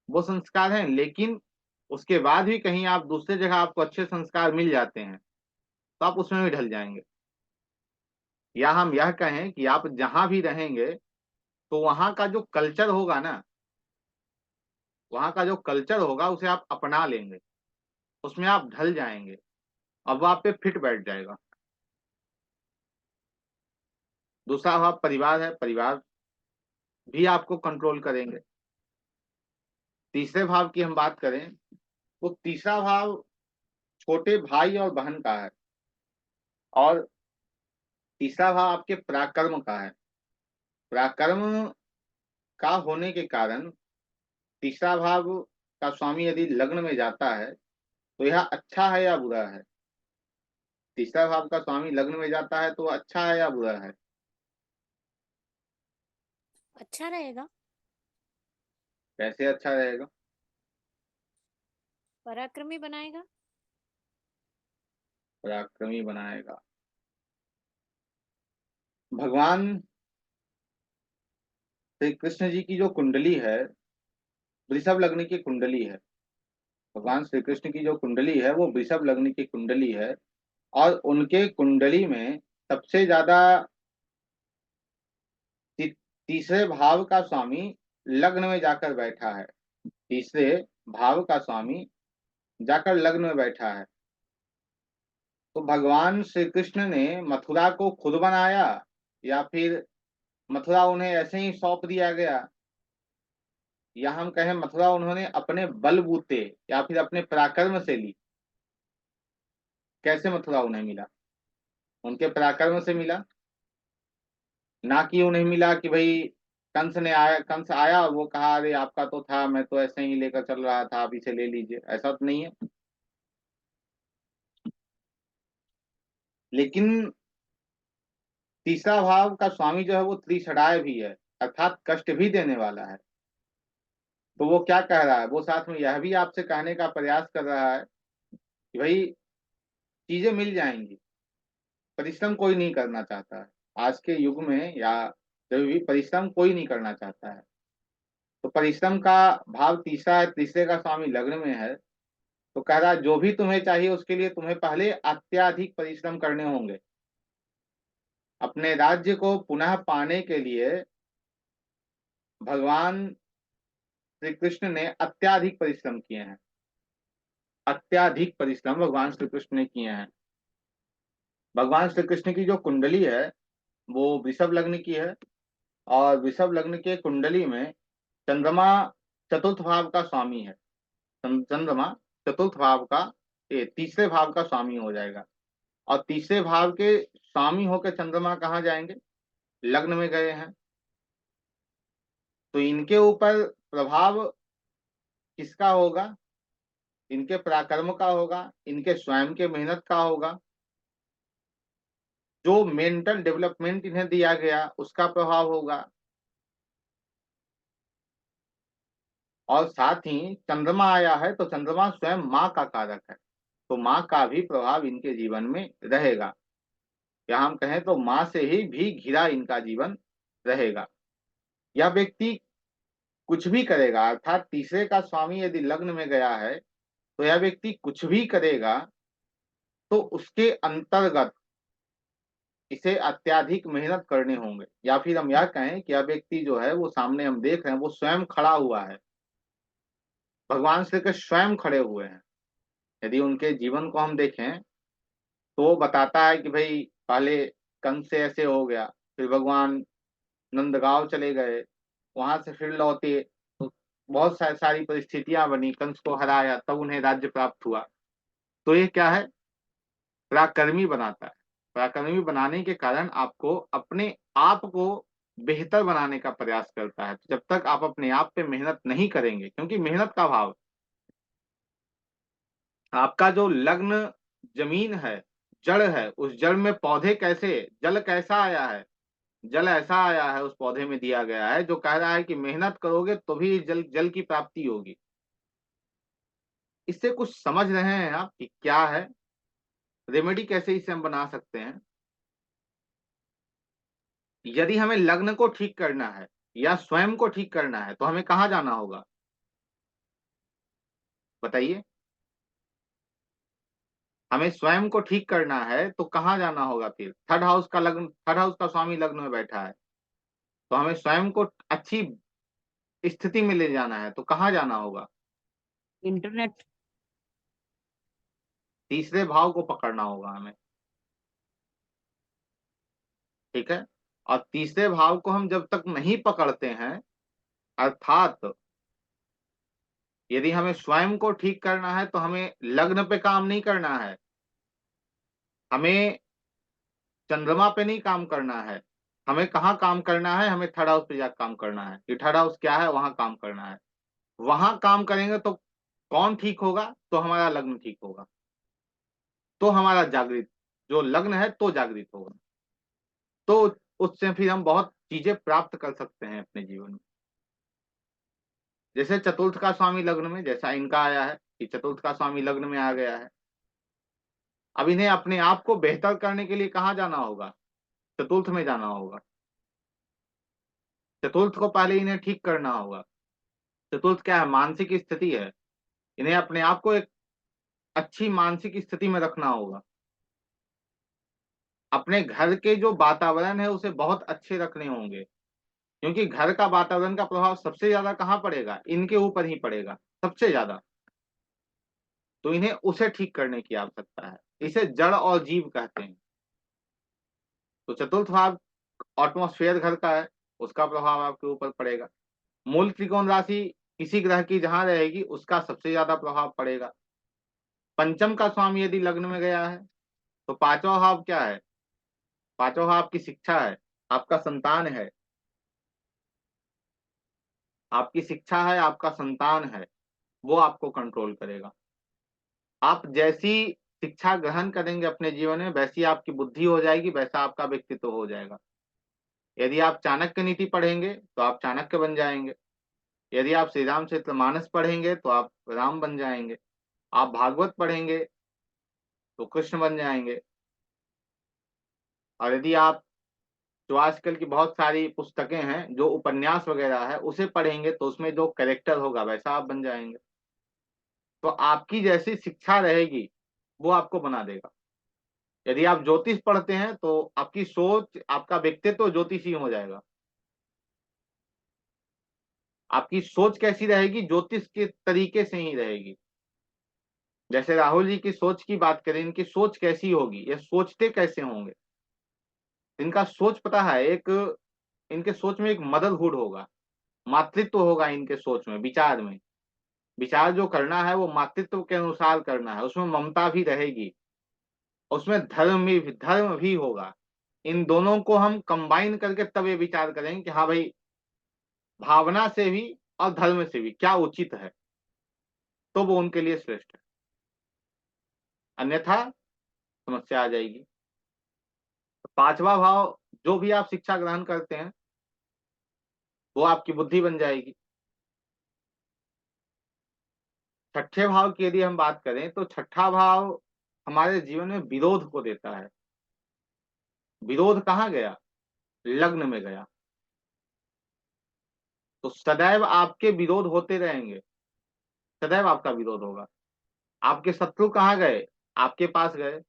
वो संस्कार हैं, लेकिन उसके बाद भी कहीं आप दूसरे जगह आपको अच्छे संस्कार मिल जाते हैं तो आप उसमें भी ढल जाएंगे। या हम यह कहें कि आप जहां भी रहेंगे तो वहां का जो कल्चर होगा ना, वहां का जो कल्चर होगा उसे आप अपना लेंगे, उसमें आप ढल जाएंगे, अब वो आप पे फिट बैठ जाएगा। दूसरा भाव परिवार है, परिवार भी आपको कंट्रोल करेंगे। तीसरे भाव की हम बात करें तो तीसरा भाव छोटे भाई और बहन का है, और तीसरा भाव आपके पराक्रम का है। पराक्रम का होने के कारण तीसरा भाव का स्वामी यदि लग्न में जाता है तो यह अच्छा है या बुरा है? तीसरा भाव का स्वामी लग्न में जाता है तो अच्छा है या बुरा है? अच्छा रहेगा। कैसे अच्छा रहेगा? पराक्रमी बनाएगा। पराक्रमी बनाएगा। भगवान श्री कृष्ण जी की जो कुंडली है वृषभ लग्न की कुंडली है। भगवान श्री कृष्ण की जो कुंडली है वो वृषभ लग्न की कुंडली है, और उनके कुंडली में सबसे ज्यादा तीसरे भाव का स्वामी लग्न में जाकर बैठा है। तीसरे भाव का स्वामी जाकर लग्न में बैठा है। तो भगवान श्री कृष्ण ने मथुरा को खुद बनाया या फिर मथुरा उन्हें ऐसे ही सौंप दिया गया, या हम कहें मथुरा उन्होंने अपने बलबूते या फिर अपने पराक्रम से ली? कैसे मथुरा उन्हें मिला? उनके पराक्रम से मिला, ना कि उन्हें मिला कि भाई कंस आया और वो कहा अरे आपका तो था, मैं तो ऐसे ही लेकर चल रहा था, आप इसे ले लीजिए, ऐसा तो नहीं है। लेकिन तीसरा भाव का स्वामी जो है वो त्रिषडाय भी है, अर्थात कष्ट भी देने वाला है। तो वो क्या कह रहा है, वो साथ में यह भी आपसे कहने का प्रयास कर रहा है कि भाई चीजें मिल जाएंगी, परिश्रम कोई नहीं करना चाहता है। आज के युग में या जब भी परिश्रम कोई नहीं करना चाहता है। तो परिश्रम का भाव तीसरा है, तीसरे का स्वामी लग्न में है। तो कह रहा है जो भी तुम्हें चाहिए उसके लिए तुम्हें पहले अत्याधिक परिश्रम करने होंगे। अपने राज्य को पुनः पाने के लिए भगवान श्री कृष्ण ने अत्याधिक परिश्रम किए हैं। अत्याधिक परिश्रम भगवान श्री कृष्ण ने किए हैं। भगवान श्री कृष्ण की जो कुंडली है वो वृषभ लग्न की है, और वृषभ लग्न के कुंडली में चंद्रमा चतुर्थ भाव का स्वामी है। चंद्रमा चतुर्थ भाव का तीसरे भाव का स्वामी हो जाएगा। और तीसरे भाव के स्वामी होकर चंद्रमा कहाँ जाएंगे? लग्न में गए हैं। तो इनके ऊपर प्रभाव किसका होगा? इनके पराक्रम का होगा, इनके स्वयं के मेहनत का होगा, जो मेंटल डेवलपमेंट इन्हें दिया गया उसका प्रभाव होगा। और साथ ही चंद्रमा आया है तो चंद्रमा स्वयं माँ का कारक है, तो माँ का भी प्रभाव इनके जीवन में रहेगा। या हम कहें तो माँ से ही भी घिरा इनका जीवन रहेगा। यह व्यक्ति कुछ भी करेगा, अर्थात तीसरे का स्वामी यदि लग्न में गया है तो यह व्यक्ति कुछ भी करेगा तो उसके अंतर्गत इसे अत्याधिक मेहनत करने होंगे। या फिर हम यह कहें कि यह व्यक्ति जो है वो सामने हम देख रहे हैं वो स्वयं खड़ा हुआ है, भगवान श्री कृष्ण स्वयं खड़े हुए हैं। यदि उनके जीवन को हम देखें तो वो बताता है कि भाई पहले कंस से ऐसे हो गया, फिर भगवान नंदगांव चले गए, वहां से फिर लौटे तो बहुत सारी परिस्थितियां बनी, कंस को हराया तब उन्हें राज्य प्राप्त हुआ। तो ये क्या है? पराक्रमी बनाता है। पराक्रमी बनाने के कारण आपको अपने आप को बेहतर बनाने का प्रयास करता है। जब तक आप अपने आप पे मेहनत नहीं करेंगे, क्योंकि मेहनत का भाव, आपका जो लग्न जमीन है, जड़ है, उस जड़ में पौधे कैसे, जल कैसा आया है? जल ऐसा आया है, उस पौधे में दिया गया है जो कह रहा है कि मेहनत करोगे तो भी जल जल की प्राप्ति होगी। इससे कुछ समझ रहे हैं आप कि क्या है रेमेडी, कैसे इसे हम बना सकते हैं? यदि हमें लग्न को ठीक करना है या स्वयं को ठीक करना है तो हमें कहाँ जाना होगा? बताइए। हमें स्वयं को ठीक करना है तो कहाँ जाना होगा? फिर थर्ड हाउस का स्वामी लग्न में बैठा है, तो हमें स्वयं को अच्छी स्थिति में ले जाना है तो कहाँ जाना होगा? इंटरनेट। तीसरे भाव को पकड़ना होगा हमें। ठीक है। और तीसरे भाव को हम जब तक नहीं पकड़ते हैं, अर्थात यदि हमें स्वयं को ठीक करना है तो हमें लग्न पे काम नहीं करना है, हमें चंद्रमा पे नहीं काम करना है, हमें कहाँ काम करना है? हमें थर्ड हाउस पे जाकर काम करना है। ये थर्ड हाउस क्या है? वहां काम करना है। वहां काम करेंगे तो कौन ठीक होगा? तो हमारा लग्न ठीक होगा, तो हमारा जागृत जो लग्न है तो जागृत होगा। तो उससे फिर हम बहुत चीजें प्राप्त कर सकते हैं अपने जीवन में। जैसे चतुर्थ का स्वामी लग्न में, जैसा इनका आया है कि चतुर्थ का स्वामी लग्न में आ गया है, अब इन्हें अपने आप को बेहतर करने के लिए कहाँ जाना होगा? चतुर्थ में जाना होगा। चतुर्थ को पहले इन्हें ठीक करना होगा। चतुर्थ क्या है? मानसिक स्थिति है। इन्हें अपने आप को एक अच्छी मानसिक स्थिति में रखना होगा। अपने घर के जो वातावरण है उसे बहुत अच्छे रखने होंगे, क्योंकि घर का वातावरण का प्रभाव सबसे ज्यादा कहाँ पड़ेगा? इनके ऊपर ही पड़ेगा सबसे ज्यादा। तो इन्हें उसे ठीक करने की आवश्यकता है। इसे जड़ और जीव कहते हैं। तो चतुर्थ भाव एटमॉस्फेयर घर का है, उसका प्रभाव आपके ऊपर पड़ेगा। मूल त्रिकोण राशि किसी ग्रह की जहां रहेगी उसका सबसे ज्यादा प्रभाव पड़ेगा। पंचम का स्वामी यदि लग्न में गया है तो पांचवा भाव क्या है? पांचवा भाव आपकी शिक्षा है, आपका संतान है, आपकी शिक्षा है, आपका संतान है, वो आपको कंट्रोल करेगा। आप जैसी शिक्षा ग्रहण करेंगे अपने जीवन में, वैसी आपकी बुद्धि हो जाएगी, वैसा आपका व्यक्तित्व हो जाएगा। यदि आप चाणक्य नीति पढ़ेंगे तो आप चाणक्य बन जाएंगे। यदि आप श्री रामचरितमानस पढ़ेंगे तो आप राम बन जाएंगे। आप भागवत पढ़ेंगे तो कृष्ण बन जाएंगे। और यदि आप जो आजकल की बहुत सारी पुस्तकें हैं जो उपन्यास वगैरह है उसे पढ़ेंगे तो उसमें जो कैरेक्टर होगा वैसा आप बन जाएंगे। तो आपकी जैसी शिक्षा रहेगी वो आपको बना देगा। यदि आप ज्योतिष पढ़ते हैं तो आपकी सोच, आपका व्यक्तित्व ज्योतिषी हो जाएगा। आपकी सोच कैसी रहेगी? ज्योतिष के तरीके से ही रहेगी। जैसे राहुल जी की सोच की बात करें, इनकी सोच कैसी होगी, ये सोचते कैसे होंगे? इनका सोच पता है, एक इनके सोच में एक मदरहुड होगा, मातृत्व होगा इनके सोच में, विचार में। विचार जो करना है वो मातृत्व के अनुसार करना है, उसमें ममता भी रहेगी, उसमें धर्म भी होगा। इन दोनों को हम कंबाइन करके तब ये विचार करेंगे कि हाँ भाई, भावना से भी और धर्म से भी क्या उचित है, तो वो उनके लिए श्रेष्ठ है। अन्यथा समस्या आ जाएगी। पांचवा भाव, जो भी आप शिक्षा ग्रहण करते हैं वो आपकी बुद्धि बन जाएगी। छठे भाव की यदि हम बात करें तो छठा भाव हमारे जीवन में विरोध को देता है। विरोध कहाँ गया? लग्न में गया। तो सदैव आपके विरोध होते रहेंगे, सदैव आपका विरोध होगा। आपके शत्रु कहाँ गए? आपके पास गए।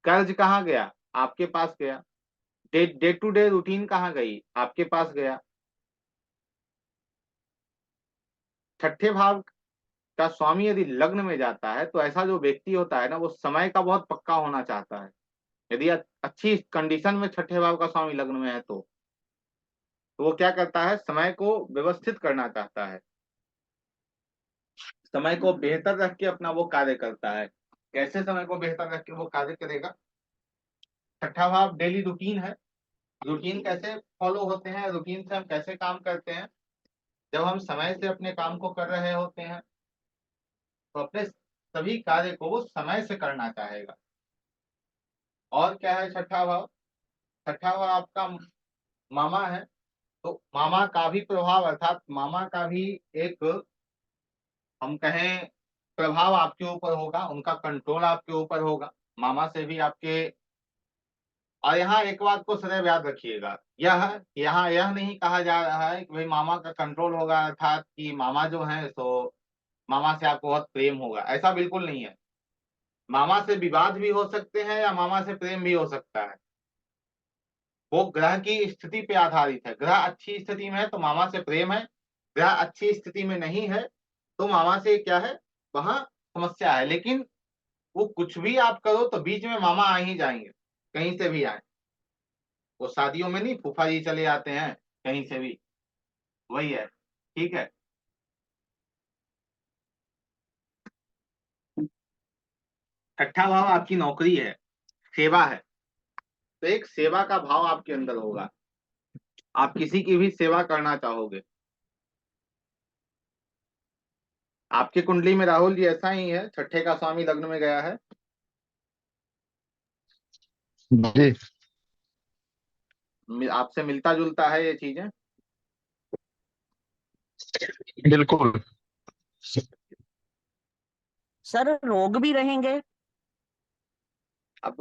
कर्ज कहाँ गया? आपके पास गया। डे टू डे रूटीन कहाँ गई? आपके पास गया। छठे भाव का स्वामी यदि लग्न में जाता है तो ऐसा जो व्यक्ति होता है ना, वो समय का बहुत पक्का होना चाहता है। यदि अच्छी कंडीशन में छठे भाव का स्वामी लग्न में है तो वो क्या करता है? समय को व्यवस्थित करना चाहता है, समय को बेहतर रख के अपना वो कार्य करता है। कैसे समय को बेहतर रख के वो कार्य करेगा? छठा भाव डेली रूटीन है। रूटीन कैसे फॉलो होते हैं, रूटीन से हम कैसे काम करते हैं? जब हम समय से अपने काम को कर रहे होते हैं तो अपने सभी कार्य को वो समय से करना चाहेगा। और क्या है छठा भाव? छठा भाव आपका मामा है, तो मामा का भी प्रभाव, अर्थात मामा का भी एक, हम कहें, प्रभाव आपके ऊपर होगा, उनका कंट्रोल आपके ऊपर होगा, मामा से भी आपके। और यहाँ एक बात को सदैव याद रखिएगा, यहाँ यह नहीं कहा जा रहा है कि भाई मामा का कंट्रोल होगा, अर्थात कि मामा जो है तो मामा से आपको बहुत प्रेम होगा, ऐसा बिल्कुल नहीं है। मामा से विवाद भी हो सकते हैं या मामा से प्रेम भी हो सकता है। वो ग्रह की स्थिति पे आधारित है। ग्रह अच्छी स्थिति में है तो मामा से प्रेम है, ग्रह अच्छी स्थिति में नहीं है तो मामा से क्या है, वहां समस्या है। लेकिन वो कुछ भी आप करो तो बीच में मामा आ ही जाएंगे, कहीं से भी आए। वो शादियों में नहीं फूफा जी चले आते हैं कहीं से भी, वही है। ठीक है। छठा भाव आपकी नौकरी है, सेवा है, तो एक सेवा का भाव आपके अंदर होगा, आप किसी की भी सेवा करना चाहोगे। आपकी कुंडली में राहुल जी ऐसा ही है, छठे का स्वामी लग्न में गया है। जी आपसे मिलता जुलता है ये चीजें। बिल्कुल। सर रोग भी रहेंगे? अब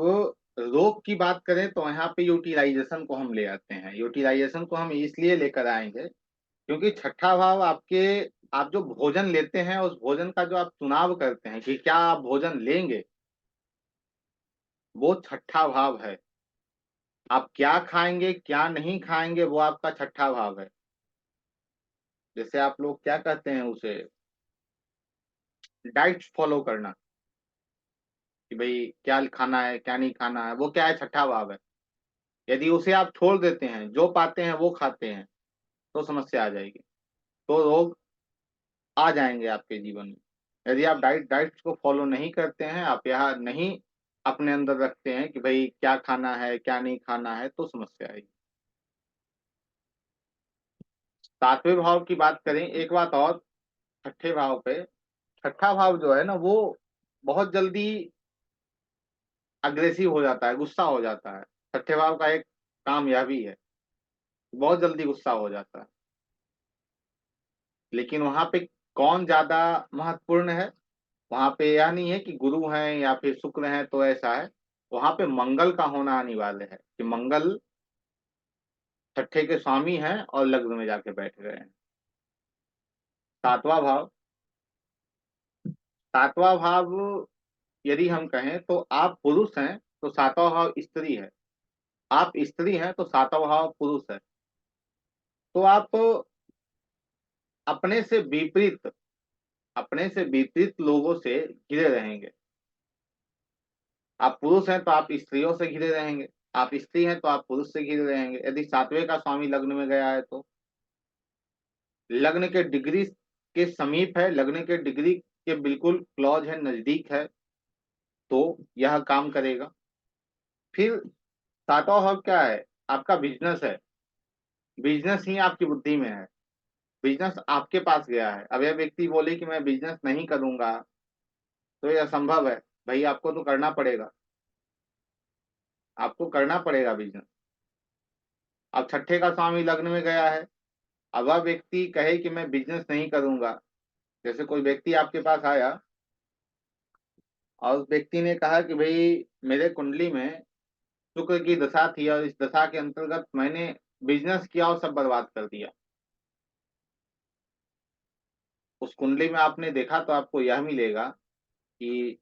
रोग की बात करें तो यहाँ पे यूटिलाइजेशन को हम ले आते हैं। यूटिलाइजेशन को हम इसलिए लेकर आएंगे क्योंकि छठा भाव आपके, आप जो भोजन लेते हैं उस भोजन का जो आप चुनाव करते हैं कि क्या आप भोजन लेंगे, वो छठा भाव है। आप क्या खाएंगे क्या नहीं खाएंगे वो आपका छठा भाव है। जैसे आप लोग क्या कहते हैं उसे, डाइट फॉलो करना, कि भाई क्या खाना है क्या नहीं खाना है, वो क्या है, छठा भाव है। यदि उसे आप छोड़ देते हैं, जो पाते हैं वो खाते हैं, तो समस्या आ जाएगी, तो रोग आ जाएंगे आपके जीवन में। यदि आप डाइट को फॉलो नहीं करते हैं, आप यहाँ नहीं अपने अंदर रखते हैं कि भाई क्या खाना है क्या नहीं खाना है, तो समस्या आएगी। सातवें भाव की बात करें, एक बात और, छठे भाव पे, छठा भाव जो है ना वो बहुत जल्दी अग्रेसिव हो जाता है, गुस्सा हो जाता है। छठे भाव का एक काम यह भी है, बहुत जल्दी गुस्सा हो जाता है। लेकिन वहां पे कौन ज्यादा महत्वपूर्ण है? वहां पे यह नहीं है कि गुरु हैं या फिर शुक्र हैं तो ऐसा है, वहां पे मंगल का होना अनिवार्य है कि मंगल छठे के स्वामी हैं और लग्न में जाके बैठ गए हैं। सातवां भाव, सातवां भाव यदि हम कहें तो आप पुरुष हैं तो सातवां भाव स्त्री है, आप स्त्री हैं तो सातवां भाव पुरुष है। तो आप अपने से विपरीत, अपने से विपरीत लोगों से घिरे रहेंगे। आप पुरुष हैं तो आप स्त्रियों से घिरे रहेंगे, आप स्त्री हैं तो आप पुरुष से घिरे रहेंगे। यदि सातवें का स्वामी लग्न में गया है तो लग्न के डिग्री के समीप है, लग्न के डिग्री के बिल्कुल क्लॉज है, नजदीक है, तो यह काम करेगा। फिर सातवां भाव क्या है? आपका बिजनेस है, बिजनेस ही आपकी बुद्धि में है, बिजनेस आपके पास गया है। अब यह व्यक्ति बोले कि मैं बिजनेस नहीं करूंगा, तो यह असंभव है। भाई आपको तो करना पड़ेगा, आपको करना पड़ेगा बिजनेस। अब छठे का स्वामी लग्न में गया है, अब वह व्यक्ति कहे कि मैं बिजनेस नहीं करूंगा। जैसे कोई व्यक्ति आपके पास आया और उस व्यक्ति ने कहा कि भाई मेरे कुंडली में शुक्र की दशा थी और इस दशा के अंतर्गत मैंने बिजनेस किया और सब बर्बाद कर दिया। उस कुंडली में आपने देखा तो आपको यह मिलेगा कि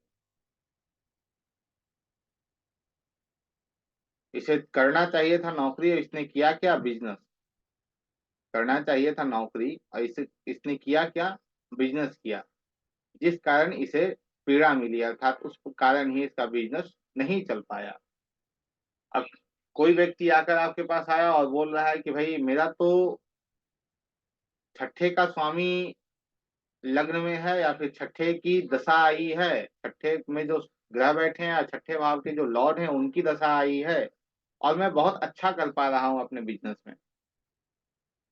इसे करना चाहिए था नौकरी और इसने किया क्या? बिजनेस। करना चाहिए था नौकरी और इसे इसने किया क्या? बिजनेस किया, जिस कारण इसे पीड़ा मिली, अर्थात उस कारण ही इसका बिजनेस नहीं चल पाया। अब कोई व्यक्ति आकर आपके पास आया और बोल रहा है कि भाई मेरा तो छठे का स्वामी लग्न में है या फिर छठे की दशा आई है, छठे में जो ग्रह बैठे हैं या छठे भाव के जो लॉर्ड हैं उनकी दशा आई है और मैं बहुत अच्छा कर पा रहा हूं अपने बिजनेस में।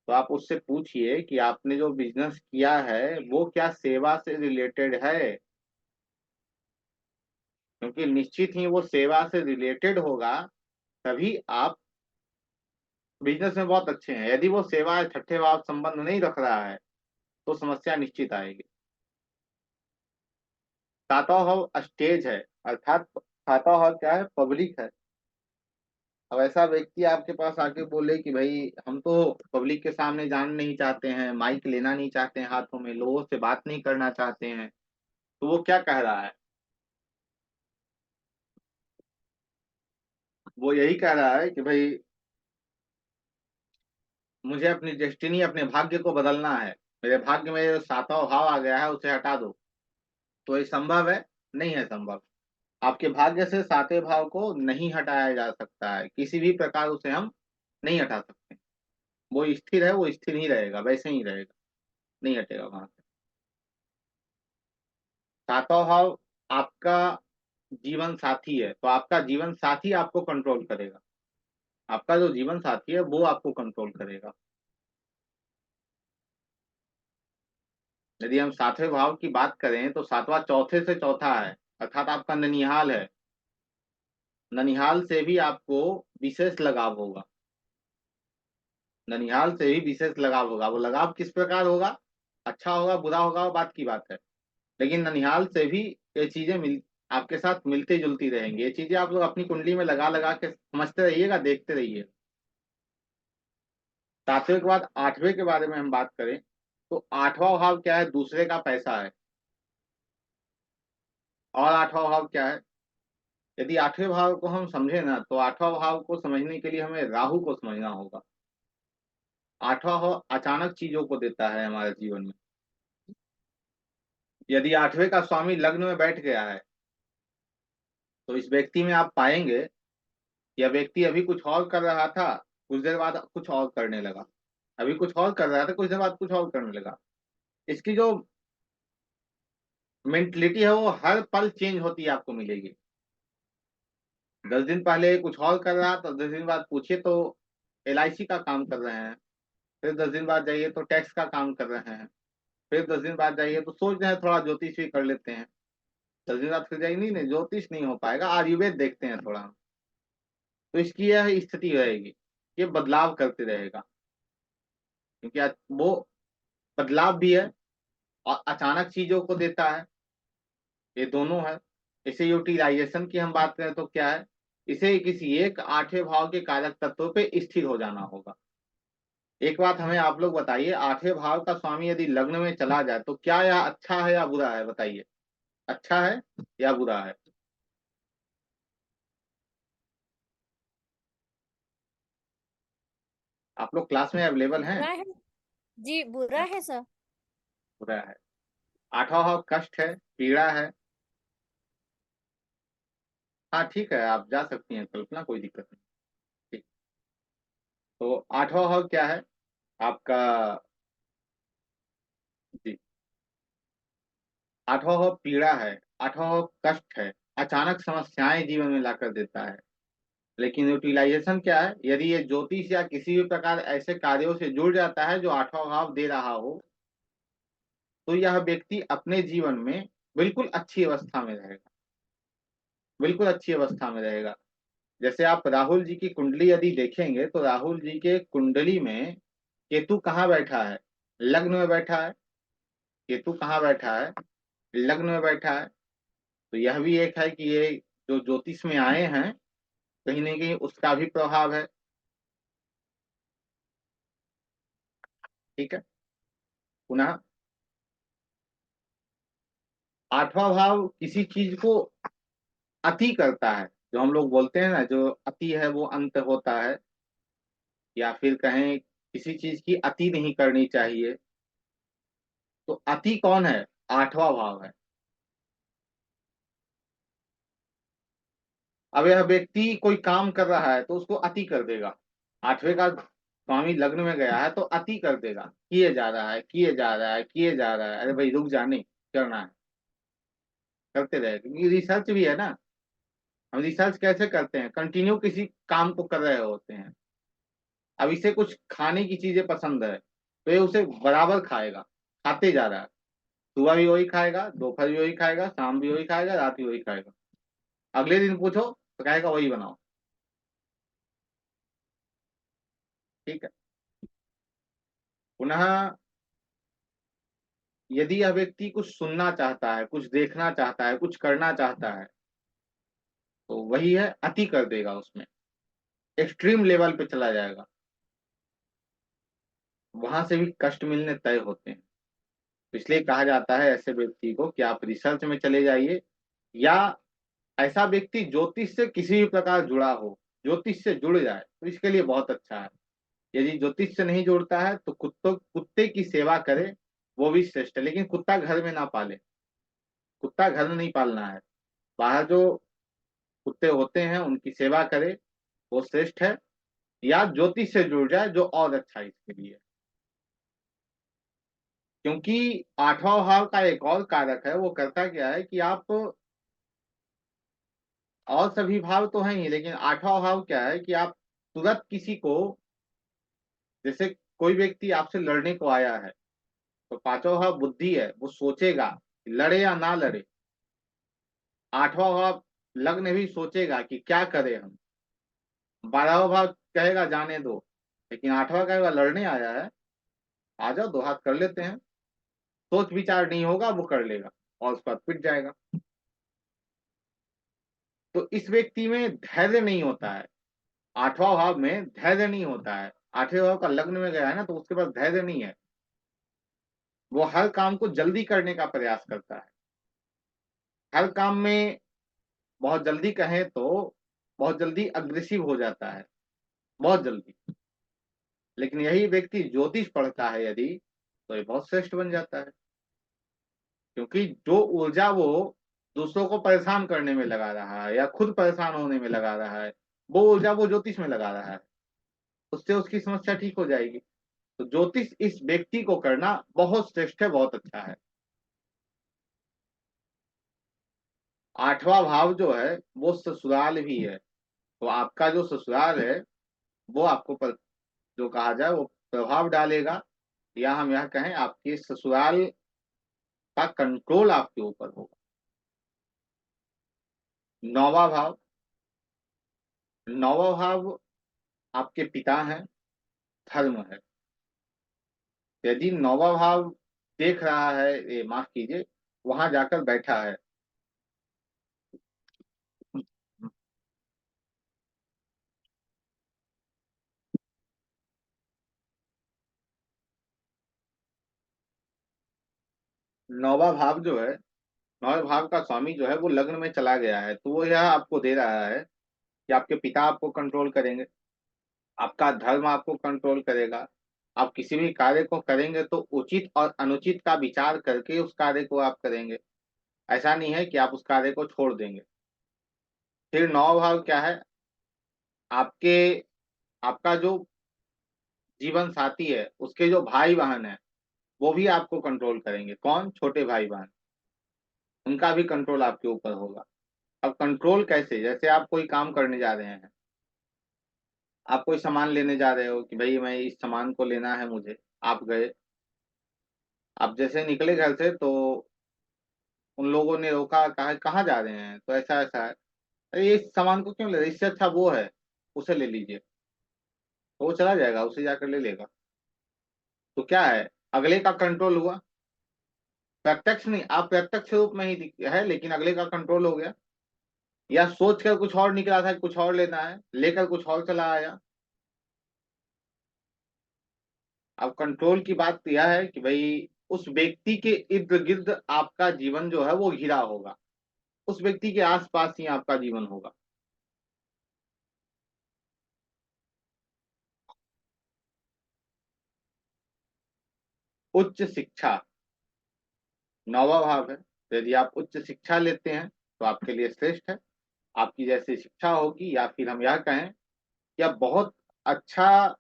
तो आप उससे पूछिए कि आपने जो बिजनेस किया है वो क्या सेवा से रिलेटेड है, क्योंकि निश्चित ही वो सेवा से रिलेटेड होगा, तभी आप बिजनेस में बहुत अच्छे हैं। यदि वो सेवा छठे भाव संबंध नहीं रख रहा है तो समस्या निश्चित आएगी। सातवां भाव स्टेज है, अर्थात सातवां भाव क्या है? पब्लिक है। अब ऐसा व्यक्ति आपके पास आके बोले कि भाई हम तो पब्लिक के सामने जाना नहीं चाहते हैं, माइक लेना नहीं चाहते हैं हाथों में, लोगों से बात नहीं करना चाहते हैं, तो वो क्या कह रहा है? वो यही कह रहा है कि भाई मुझे अपनी डेस्टिनी, अपने भाग्य को बदलना है, मेरे भाग्य में जो सातवां भाव आ गया है उसे हटा दो। तो ये संभव है? नहीं है संभव। आपके भाग्य से सातवें भाव को नहीं हटाया जा सकता है, किसी भी प्रकार उसे हम नहीं हटा सकते। वो स्थिर है, वो स्थिर ही रहेगा, वैसे ही रहेगा, नहीं हटेगा वहां से। सातवां भाव आपका जीवन साथी है, तो आपका जीवन साथी आपको कंट्रोल करेगा, आपका जो जीवन साथी है वो आपको कंट्रोल करेगा। यदि हम सातवें भाव की बात करें तो सातवां चौथे से चौथा है, अर्थात आपका ननिहाल है। ननिहाल से भी आपको विशेष लगाव होगा, ननिहाल से भी विशेष लगाव होगा। वो लगाव किस प्रकार होगा? अच्छा होगा बुरा होगा वो बात की बात है, लेकिन ननिहाल से भी ये चीजें मिल आपके साथ मिलती जुलती रहेंगी। ये चीजें आप लोग अपनी कुंडली में लगा लगा के समझते रहिएगा, देखते रहिए। सातवें के बाद आठवें के बारे में हम बात करें तो आठवां भाव क्या है? दूसरे का पैसा है। और आठवां भाव क्या है? यदि आठवें भाव को हम समझे ना तो आठवां भाव को समझने के लिए हमें राहु को समझना होगा। आठवां भाव अचानक चीजों को देता है हमारे जीवन में। यदि आठवें का स्वामी लग्न में बैठ गया है तो इस व्यक्ति में आप पाएंगे यह व्यक्ति अभी कुछ और कर रहा था, कुछ देर बाद कुछ और करने लगा, अभी कुछ और कर रहा था, कुछ देर बाद कुछ और करने लगा। इसकी जो मेंटलिटी है वो हर पल चेंज होती आपको मिलेगी। 10 दिन पहले कुछ और कर रहा था, 10 दिन बाद पूछिए तो LIC का काम कर रहे हैं, फिर 10 दिन बाद जाइए तो टैक्स का काम कर रहे हैं, फिर 10 दिन बाद जाइए तो सोच रहे हैं थोड़ा ज्योतिष भी कर लेते हैं, 10 दिन बाद फिर जाइए नहीं नहीं ज्योतिष नहीं हो पाएगा, आयुर्वेद देखते हैं थोड़ा। तो इसकी यह स्थिति रहेगी, ये बदलाव करते रहेगा, क्योंकि वो बदलाव भी है और अचानक चीजों को देता है, ये दोनों है। इसे यूटिलाइजेशन की हम बात करें तो क्या है, इसे किसी एक 8वें भाव के कारक तत्वों पे स्थिर हो जाना होगा। एक बात हमें आप लोग बताइए, 8वें भाव का स्वामी यदि लग्न में चला जाए तो क्या यह अच्छा है या बुरा है, बताइए, अच्छा है या बुरा है? आप लोग क्लास में अवेलेबल हैं? बुरा है जी, बुरा है सर। बुरा है। 8वां भाव कष्ट है, पीड़ा है। हाँ ठीक है, आप जा सकती हैं कल्पना, कोई दिक्कत नहीं। ठीक। तो 8वां भाव क्या है आपका? जी, 8वां भाव पीड़ा है, 8वां भाव कष्ट है, अचानक समस्याएं जीवन में लाकर देता है। लेकिन यूटिलाइजेशन क्या है, यदि ये ज्योतिष या किसी भी प्रकार ऐसे कार्यों से जुड़ जाता है जो 8वां भाव दे रहा हो, तो यह व्यक्ति अपने जीवन में बिल्कुल अच्छी अवस्था में रहेगा, बिल्कुल अच्छी अवस्था में रहेगा। जैसे आप राहुल जी की कुंडली यदि देखेंगे तो राहुल जी के कुंडली में केतु कहाँ बैठा है? लग्न में बैठा है। केतु कहाँ बैठा है? लग्न में बैठा है। तो यह भी एक है कि ये जो ज्योतिष में आए हैं, कहीं ना कहीं उसका भी प्रभाव है। ठीक है। पुनः 8वां भाव किसी चीज को अति करता है, जो हम लोग बोलते हैं ना, जो अति है वो अंत होता है, या फिर कहें किसी चीज की अति नहीं करनी चाहिए। तो अति कौन है? 8वां भाव है। अब यह व्यक्ति कोई काम कर रहा है तो उसको अति कर देगा। 8वें का स्वामी लग्न में गया है तो अति कर देगा, किए जा रहा है, किए जा रहा है, किए जा रहा है, अरे भाई रुक जा, नहीं करना है, करते रहे, क्योंकि रिसर्च भी है ना। हम रिसर्च कैसे करते हैं, कंटिन्यू किसी काम को कर रहे होते हैं। अब इसे कुछ खाने की चीजें पसंद है तो ये उसे बराबर खाएगा, खाते जा रहा है, सुबह भी वही खाएगा, दोपहर भी वही खाएगा, शाम भी वही खाएगा, रात भी वही खाएगा। अगले दिन पूछो तो कहेगा वही बनाओ। ठीक है। पुनः यदि यह व्यक्ति कुछ सुनना चाहता है, कुछ देखना चाहता है, कुछ करना चाहता है, तो वही है अति कर देगा, उसमें एक्सट्रीम लेवल पे चला जाएगा, वहां से भी कष्ट मिलने तय होते हैं। तो इसलिए कहा जाता है ऐसे व्यक्ति को कि आप रिसर्च में चले जाइए, या ऐसा व्यक्ति ज्योतिष से किसी भी प्रकार जुड़ा हो, ज्योतिष से जुड़ जाए तो इसके लिए बहुत अच्छा है। यदि ज्योतिष से नहीं जुड़ता है तो कुत्ते की सेवा करे, वो भी श्रेष्ठ है, लेकिन कुत्ता घर में ना पाले, कुत्ता घर में नहीं पालना है। बाहर जो कुत्ते होते हैं उनकी सेवा करे, वो श्रेष्ठ है। या ज्योतिष से जुड़ जाए जो और अच्छा है इसके लिए। क्योंकि 8वां भाव का एक और कारक है, वो करता क्या है कि आप, और सभी भाव तो हैं ही, लेकिन 8वां भाव क्या है कि आप तुरंत किसी को, जैसे कोई व्यक्ति आपसे लड़ने को आया है तो 5वां भाव बुद्धि है, वो सोचेगा कि लड़े या ना लड़े। 8वां भाव लग्न भी सोचेगा कि क्या करें हम। 12वां भाव कहेगा जाने दो, लेकिन 8वां कहेगा लड़ने आया है, आ जाओ दो हाथ कर लेते हैं। सोच विचार नहीं होगा, वो कर लेगा और उस पर पिट जाएगा। तो इस व्यक्ति में धैर्य नहीं होता है, 8वां भाव में धैर्य नहीं होता है। 8वें भाव का लग्न में गया है ना, तो उसके पास धैर्य नहीं है, वो हर काम को जल्दी करने का प्रयास करता है। हर काम में बहुत जल्दी कहें तो बहुत जल्दी अग्रेसिव हो जाता है, बहुत जल्दी। लेकिन यही व्यक्ति ज्योतिष पढ़ता है यदि, तो ये बहुत श्रेष्ठ बन जाता है, क्योंकि जो ऊर्जा वो दूसरों को परेशान करने में लगा रहा है या खुद परेशान होने में लगा रहा है, वो ऊर्जा वो ज्योतिष में लगा रहा है, उससे उसकी समस्या ठीक हो जाएगी। तो ज्योतिष इस व्यक्ति को करना बहुत श्रेष्ठ है, बहुत अच्छा है। 8वां भाव जो है वो ससुराल भी है, तो आपका जो ससुराल है वो आपको जो कहा जाए वो प्रभाव डालेगा, या हम यह कहें आपके ससुराल का कंट्रोल आपके ऊपर होगा। 9वां भाव, 9वां भाव आपके पिता हैं, धर्म है। यदि 9वां भाव देख रहा है, ये माफ कीजिए, वहां जाकर बैठा है, 9वां भाव जो है, 9वें भाव का स्वामी जो है वो लग्न में चला गया है, तो वो यह आपको दे रहा है कि आपके पिता आपको कंट्रोल करेंगे, आपका धर्म आपको कंट्रोल करेगा। आप किसी भी कार्य को करेंगे तो उचित और अनुचित का विचार करके उस कार्य को आप करेंगे, ऐसा नहीं है कि आप उस कार्य को छोड़ देंगे। फिर 9वां भाव क्या है, आपके आपका जो जीवन साथी है उसके जो भाई बहन है वो भी आपको कंट्रोल करेंगे। कौन? छोटे भाई बहन, उनका भी कंट्रोल आपके ऊपर होगा। अब कंट्रोल कैसे? जैसे आप कोई काम करने जा रहे हैं, आप कोई सामान लेने जा रहे हो कि भाई मैं इस सामान को लेना है मुझे, आप गए, आप जैसे निकले घर से तो उन लोगों ने रोका, कहा कहाँ जा रहे हैं, तो ऐसा ऐसा है, अरे ये इस सामान को क्यों ले रहे हैं? इससे अच्छा वो है, उसे ले लीजिए, तो वो चला जाएगा, उसे जाकर ले लेगा। तो क्या है, अगले का कंट्रोल हुआ, प्रत्यक्ष नहीं, आप प्रत्यक्ष रूप में ही है लेकिन अगले का कंट्रोल हो गया। या सोच कर कुछ और निकला था, कुछ और लेना है, लेकर कुछ और चला आया। अब कंट्रोल की बात यह है कि भाई उस व्यक्ति के इर्द गिर्द आपका जीवन जो है वो घिरा होगा, उस व्यक्ति के आसपास ही आपका जीवन होगा। उच्च शिक्षा 9वां भाव है, तो यदि आप उच्च शिक्षा लेते हैं तो आपके लिए श्रेष्ठ है। आपकी जैसी शिक्षा होगी, या फिर हम यह कहें कि आप बहुत अच्छा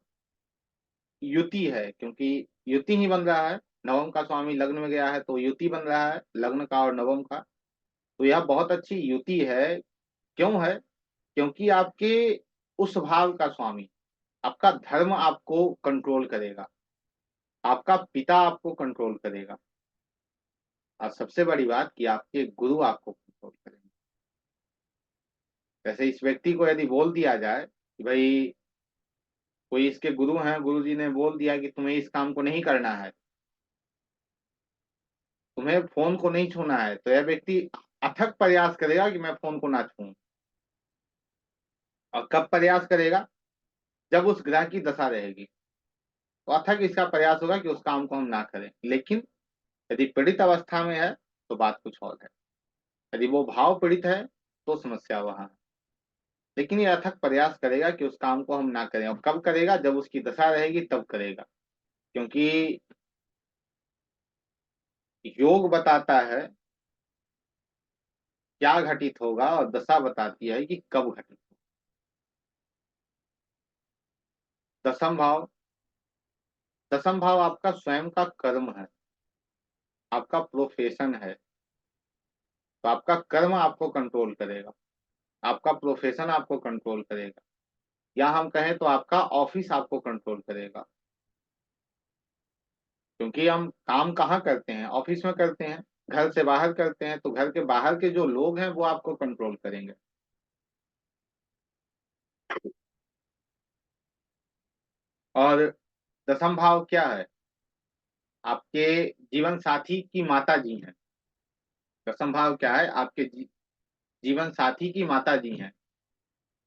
युति है, क्योंकि युति ही बन रहा है, नवम का स्वामी लग्न में गया है तो युति बन रहा है लग्न का और नवम का, तो यह बहुत अच्छी युति है। क्यों है? क्योंकि आपके उस भाव का स्वामी, आपका धर्म आपको कंट्रोल करेगा, आपका पिता आपको कंट्रोल करेगा, और सबसे बड़ी बात कि आपके गुरु आपको कंट्रोल करेंगे। जैसे इस व्यक्ति को यदि बोल दिया जाए कि भाई कोई इसके गुरु हैं, गुरु जी ने बोल दिया कि तुम्हें इस काम को नहीं करना है, तुम्हें फोन को नहीं छूना है, तो यह व्यक्ति अथक प्रयास करेगा कि मैं फोन को ना छूऊं। और कब प्रयास करेगा? जब उस ग्रह की दशा रहेगी, तो अथक इसका प्रयास होगा कि उस काम को हम ना करें। लेकिन यदि पीड़ित अवस्था में है तो बात कुछ और है, यदि वो भाव पीड़ित है तो समस्या वहां है। लेकिन ये अथक प्रयास करेगा कि उस काम को हम ना करें। और कब करेगा? जब उसकी दशा रहेगी तब करेगा, क्योंकि योग बताता है क्या घटित होगा और दशा बताती है कि कब घटित होगा। दसम भाव, दसम भाव आपका स्वयं का कर्म है, आपका प्रोफेशन है, तो आपका कर्म आपको कंट्रोल करेगा, आपका प्रोफेशन आपको कंट्रोल करेगा, या हम कहें तो आपका ऑफिस आपको कंट्रोल करेगा। क्योंकि हम काम कहाँ करते हैं? ऑफिस में करते हैं, घर से बाहर करते हैं, तो घर के बाहर के जो लोग हैं वो आपको कंट्रोल करेंगे। और दसम भाव क्या है? आपके जीवन साथी की माता जी हैं। दसम भाव क्या है? आपके जीवन साथी की माता जी हैं,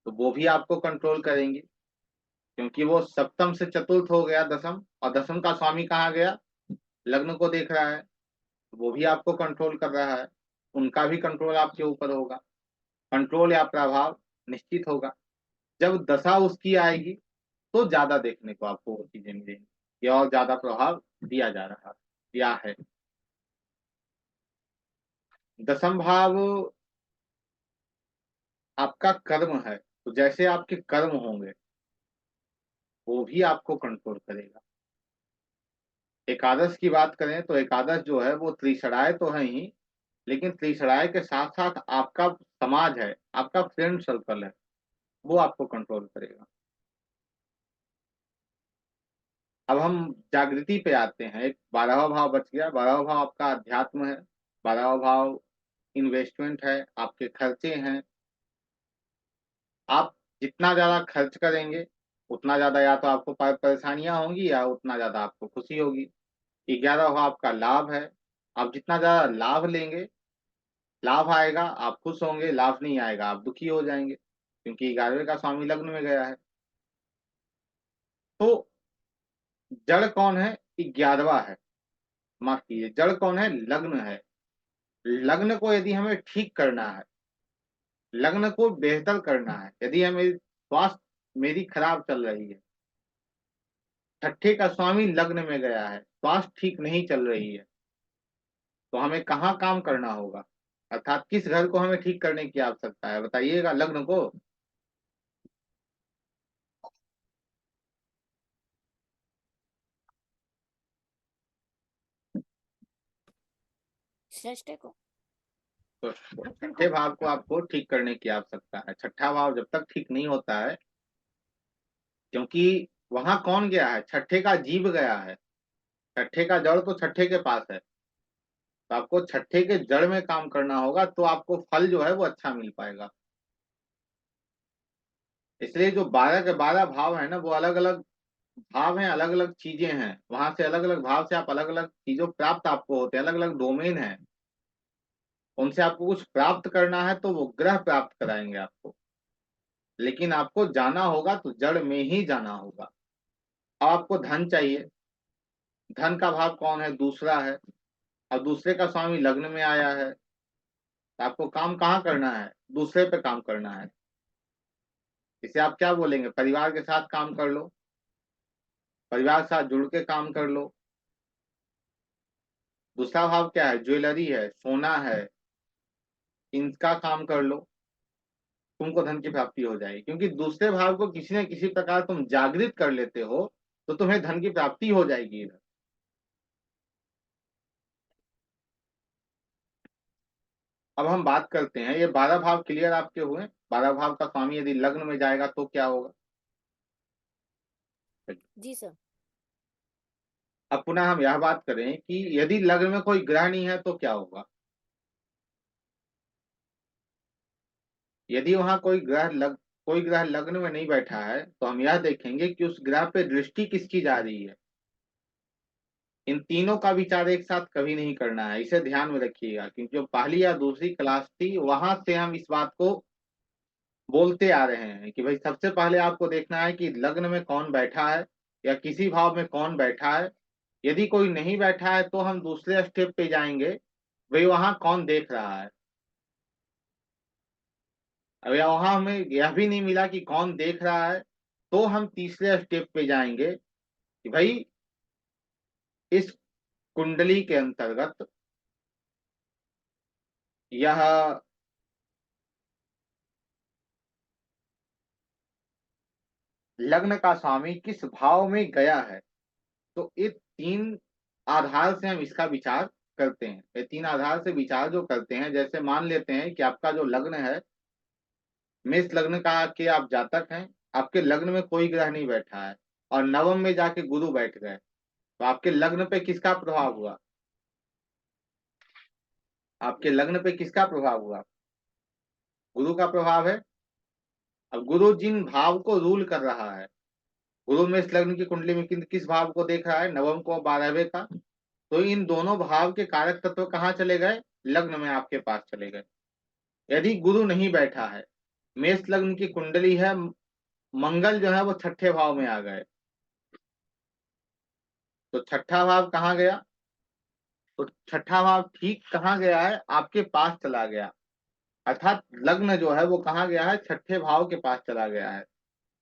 तो वो भी आपको कंट्रोल करेंगी, क्योंकि वो सप्तम से चतुर्थ हो गया दसम, और दसम का स्वामी कहाँ गया? लग्न को देख रहा है, तो वो भी आपको कंट्रोल कर रहा है, उनका भी कंट्रोल आपके ऊपर होगा। कंट्रोल या प्रभाव निश्चित होगा। जब दशा उसकी आएगी तो ज्यादा देखने को आपको वो चीजें मिलेंगी, या और ज्यादा प्रभाव दिया जा रहा दिया है। दसम भाव आपका कर्म है, तो जैसे आपके कर्म होंगे वो भी आपको कंट्रोल करेगा। एकादश की बात करें तो एकादश जो है वो त्रिशराय तो है ही, लेकिन त्रिसराय के साथ साथ आपका समाज है, आपका फ्रेंड सर्कल है, वो आपको कंट्रोल करेगा। अब हम जागृति पे आते हैं। एक 12वां भाव बच गया। 12वां भाव आपका अध्यात्म है, 12वां भाव इन्वेस्टमेंट है, आपके खर्चे हैं। आप जितना ज्यादा खर्च करेंगे उतना ज्यादा या तो आपको परेशानियां होंगी या उतना ज्यादा आपको खुशी होगी। 11वां भाव आपका लाभ है। आप जितना ज्यादा लाभ लेंगे, लाभ आएगा आप खुश होंगे, लाभ नहीं आएगा आप दुखी हो जाएंगे, क्योंकि 11वें का स्वामी लग्न में गया है। तो जड़ कौन है? 11वां है। माफ कीजिए, जड़ कौन है? लग्न है। लग्न को यदि हमें ठीक करना है, लग्न को बेहतर करना है, यदि हमें स्वास्थ्य मेरी खराब चल रही है, छठे का स्वामी लग्न में गया है, स्वास्थ्य ठीक नहीं चल रही है, तो हमें कहाँ काम करना होगा? अर्थात किस घर को हमें ठीक करने की आवश्यकता है? बताइएगा। लग्न को। षष्ठ को। तो छठे भाव को आपको ठीक करने की आवश्यकता है। छठा भाव जब तक ठीक नहीं होता है, क्योंकि वहां कौन गया है? छठे का जीव गया है। छठे का जड़ तो छठे के पास है, तो आपको छठे के जड़ में काम करना होगा, तो आपको फल जो है वो अच्छा मिल पाएगा। इसलिए जो 12 के 12 भाव है ना, वो अलग अलग भाव हैं, अलग अलग चीजें हैं। वहां से अलग अलग भाव से आप अलग अलग चीजों प्राप्त आपको होते हैं, अलग अलग डोमेन है, उनसे आपको कुछ प्राप्त करना है तो वो ग्रह प्राप्त कराएंगे आपको। लेकिन आपको जाना होगा तो जड़ में ही जाना होगा। अब आपको धन चाहिए, धन का भाव कौन है? दूसरा है। अब दूसरे का स्वामी लग्न में आया है, तो आपको काम कहाँ करना है? दूसरे पे काम करना है। इसे आप क्या बोलेंगे? परिवार के साथ काम कर लो, परिवार के साथ जुड़ के काम कर लो। दूसरा भाव क्या है? ज्वेलरी है, सोना है, इनका काम कर लो, तुमको धन की प्राप्ति हो जाएगी। क्योंकि दूसरे भाव को किसी न किसी प्रकार तुम जागृत कर लेते हो, तो तुम्हें धन की प्राप्ति हो जाएगी इधर। अब हम बात करते हैं, ये 12 भाव क्लियर आपके हुए? 12 भाव का स्वामी यदि लग्न में जाएगा तो क्या होगा? जी सर। अब पुनः हम यह बात करें कि यदि लग्न में कोई ग्रह नहीं है तो क्या होगा? यदि वहां कोई ग्रह लग्न में नहीं बैठा है, तो हम यह देखेंगे कि उस ग्रह पे दृष्टि किसकी जा रही है। इन तीनों का विचार एक साथ कभी नहीं करना है, इसे ध्यान में रखिएगा। क्योंकि जो पहली या दूसरी क्लास थी वहां से हम इस बात को बोलते आ रहे हैं कि भाई सबसे पहले आपको देखना है कि लग्न में कौन बैठा है या किसी भाव में कौन बैठा है। यदि कोई नहीं बैठा है तो हम दूसरे स्टेप पे जाएंगे, भाई वहां कौन देख रहा है। अब या वहां हमें यह भी नहीं मिला कि कौन देख रहा है, तो हम तीसरे स्टेप पे जाएंगे कि भाई इस कुंडली के अंतर्गत यह लग्न का स्वामी किस भाव में गया है। तो ये तीन आधार से हम इसका विचार करते हैं। ये तीन आधार से विचार जो करते हैं, जैसे मान लेते हैं कि आपका जो लग्न है, मेष लग्न का के आप जातक हैं, आपके लग्न में कोई ग्रह नहीं बैठा है और नवम में जाके गुरु बैठ गए, तो आपके लग्न पे किसका प्रभाव हुआ? आपके लग्न पे किसका प्रभाव हुआ? गुरु का प्रभाव है। अब गुरु जिन भाव को रूल कर रहा है, गुरु में इस लग्न की कुंडली में किस भाव को देख रहा है? नवम को, 12वें का। तो इन दोनों भाव के कारक तत्व कहाँ चले गए? लग्न में आपके पास चले गए। यदि गुरु नहीं बैठा है, मेष लग्न की कुंडली है, मंगल जो है वो छठे भाव में आ गए, तो छठा भाव कहाँ गया? तो छठा भाव ठीक कहाँ गया है? आपके पास चला गया। अर्थात लग्न जो है वो कहाँ गया है? छठे भाव के पास चला गया है।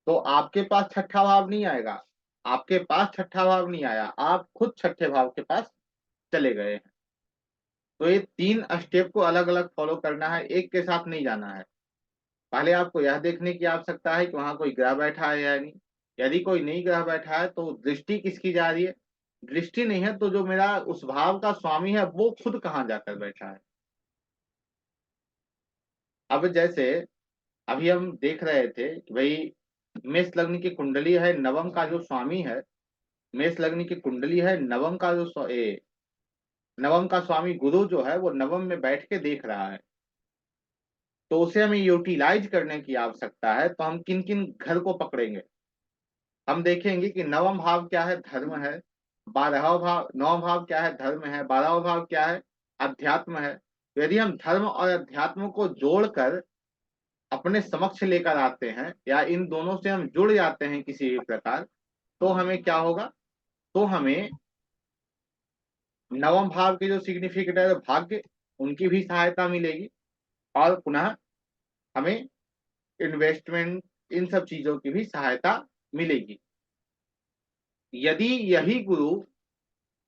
तो आपके पास छठा भाव नहीं आएगा, आपके पास छठा भाव नहीं आया, आप खुद छठे भाव के पास चले गए हैं। तो ये तीन स्टेप को अलग अलग फॉलो करना है, एक के साथ नहीं जाना है। पहले आपको यह देखने की आवश्यकता है कि वहां कोई ग्रह बैठा है या नहीं। यदि कोई नहीं ग्रह बैठा है तो दृष्टि किसकी जा रही है? दृष्टि नहीं है तो जो मेरा उस भाव का स्वामी है वो खुद कहाँ जाकर बैठा है। अब जैसे अभी हम देख रहे थे कि भाई मेष लग्न की कुंडली है, नवम का जो स्वामी है, मेष लग्न की कुंडली है, नवम का स्वामी गुरु जो है वो नवम में बैठ के देख रहा है। तो उसे हमें यूटिलाइज करने की आवश्यकता है। तो हम किन किन घर को पकड़ेंगे? हम देखेंगे कि नवम भाव क्या है, धर्म है। 12वां भाव, 9वां भाव क्या है, धर्म है। 12वां भाव क्या है, अध्यात्म है। तो यदि हम धर्म और अध्यात्म को जोड़कर अपने समक्ष लेकर आते हैं, या इन दोनों से हम जुड़ जाते हैं किसी भी प्रकार, तो हमें क्या होगा? तो हमें नवम भाव के जो सिग्निफिकेटर भाग्य, उनकी भी सहायता मिलेगी। और पुनः हमें इन्वेस्टमेंट, इन सब चीजों की भी सहायता मिलेगी। यदि यही गुरु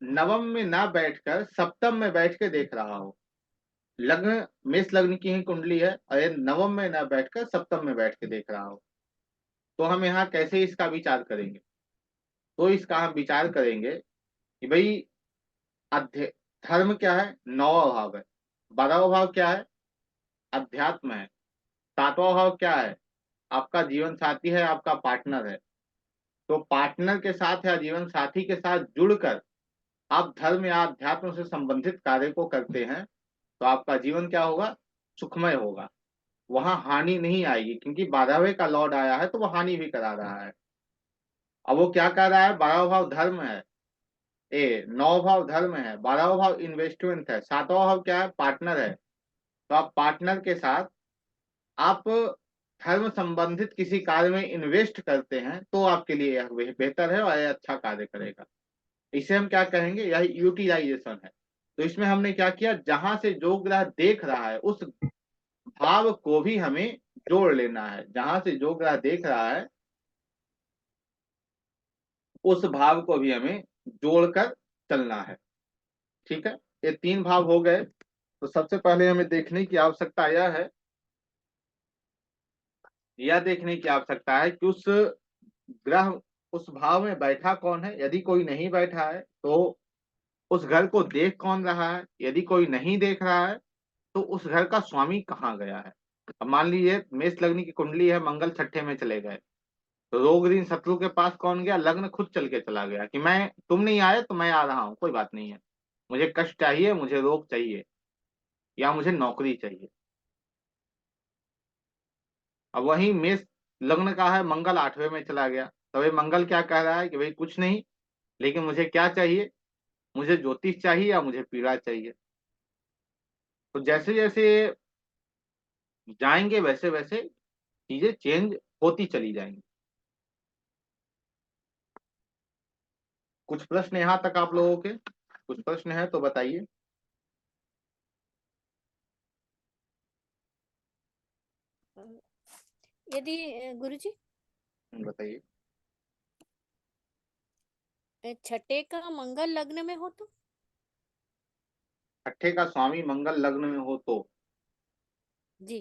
नवम में ना बैठकर सप्तम में बैठ के देख रहा हो, लग्न मेष लग्न की ही कुंडली है और ये नवम में ना बैठकर सप्तम में बैठ के देख रहा हो, तो हम यहाँ कैसे इसका विचार करेंगे? तो इसका हम विचार करेंगे कि भाई अध्य धर्म क्या है, 9वां भाव है। 12वां भाव क्या है, अध्यात्म है। 7वां भाव क्या है, आपका जीवन साथी है, आपका पार्टनर है। तो पार्टनर के साथ या जीवन साथी के साथ जुड़कर आप धर्म या अध्यात्म से संबंधित कार्य को करते हैं, तो आपका जीवन क्या होगा, सुखमय होगा। वहां हानि नहीं आएगी, क्योंकि 12वें का लॉर्ड आया है तो वो हानि भी करा रहा है। अब वो क्या कर रहा है, 12वां भाव धर्म है, 9वां भाव धर्म है, 12वां भाव इन्वेस्टमेंट है, 7वां भाव क्या है, पार्टनर है। तो आप पार्टनर के साथ आप धर्म संबंधित किसी कार्य में इन्वेस्ट करते हैं, तो आपके लिए यह बेहतर है और यह अच्छा कार्य करेगा। इसे हम क्या कहेंगे, यह यूटिलाइजेशन है। तो इसमें हमने क्या किया, जहां से जो ग्रह देख रहा है उस भाव को भी हमें जोड़ लेना है। जहां से जो ग्रह देख रहा है उस भाव को भी हमें जोड़कर चलना है। ठीक है, ये 3 भाव हो गए। तो सबसे पहले हमें देखने की आवश्यकता यह देखने की आवश्यकता है कि उस ग्रह उस भाव में बैठा कौन है। यदि कोई नहीं बैठा है तो उस घर को देख कौन रहा है। यदि कोई नहीं देख रहा है तो उस घर का स्वामी कहाँ गया है। अब मान लीजिए मेष लग्न की कुंडली है, मंगल छठे में चले गए, तो रोग ऋण शत्रु के पास कौन गया, लग्न खुद चल के चला गया कि मैं, तुम नहीं आए तो मैं आ रहा हूँ, कोई बात नहीं है, मुझे कष्ट चाहिए, मुझे रोग चाहिए, या मुझे नौकरी चाहिए। अब वही मेष लग्न का है, मंगल 8वें में चला गया, तो ये मंगल क्या कह रहा है कि भाई कुछ नहीं, लेकिन मुझे क्या चाहिए, मुझे ज्योतिष चाहिए या मुझे पीड़ा चाहिए। तो जैसे जैसे जाएंगे वैसे वैसे चीजें चेंज होती चली जाएंगी। कुछ प्रश्न यहाँ तक आप लोगों के, कुछ प्रश्न है तो बताइए। यदि गुरुजी बताइए। छठे का मंगल लग्न में हो तो? छठे का स्वामी मंगल लग्न में हो तो जी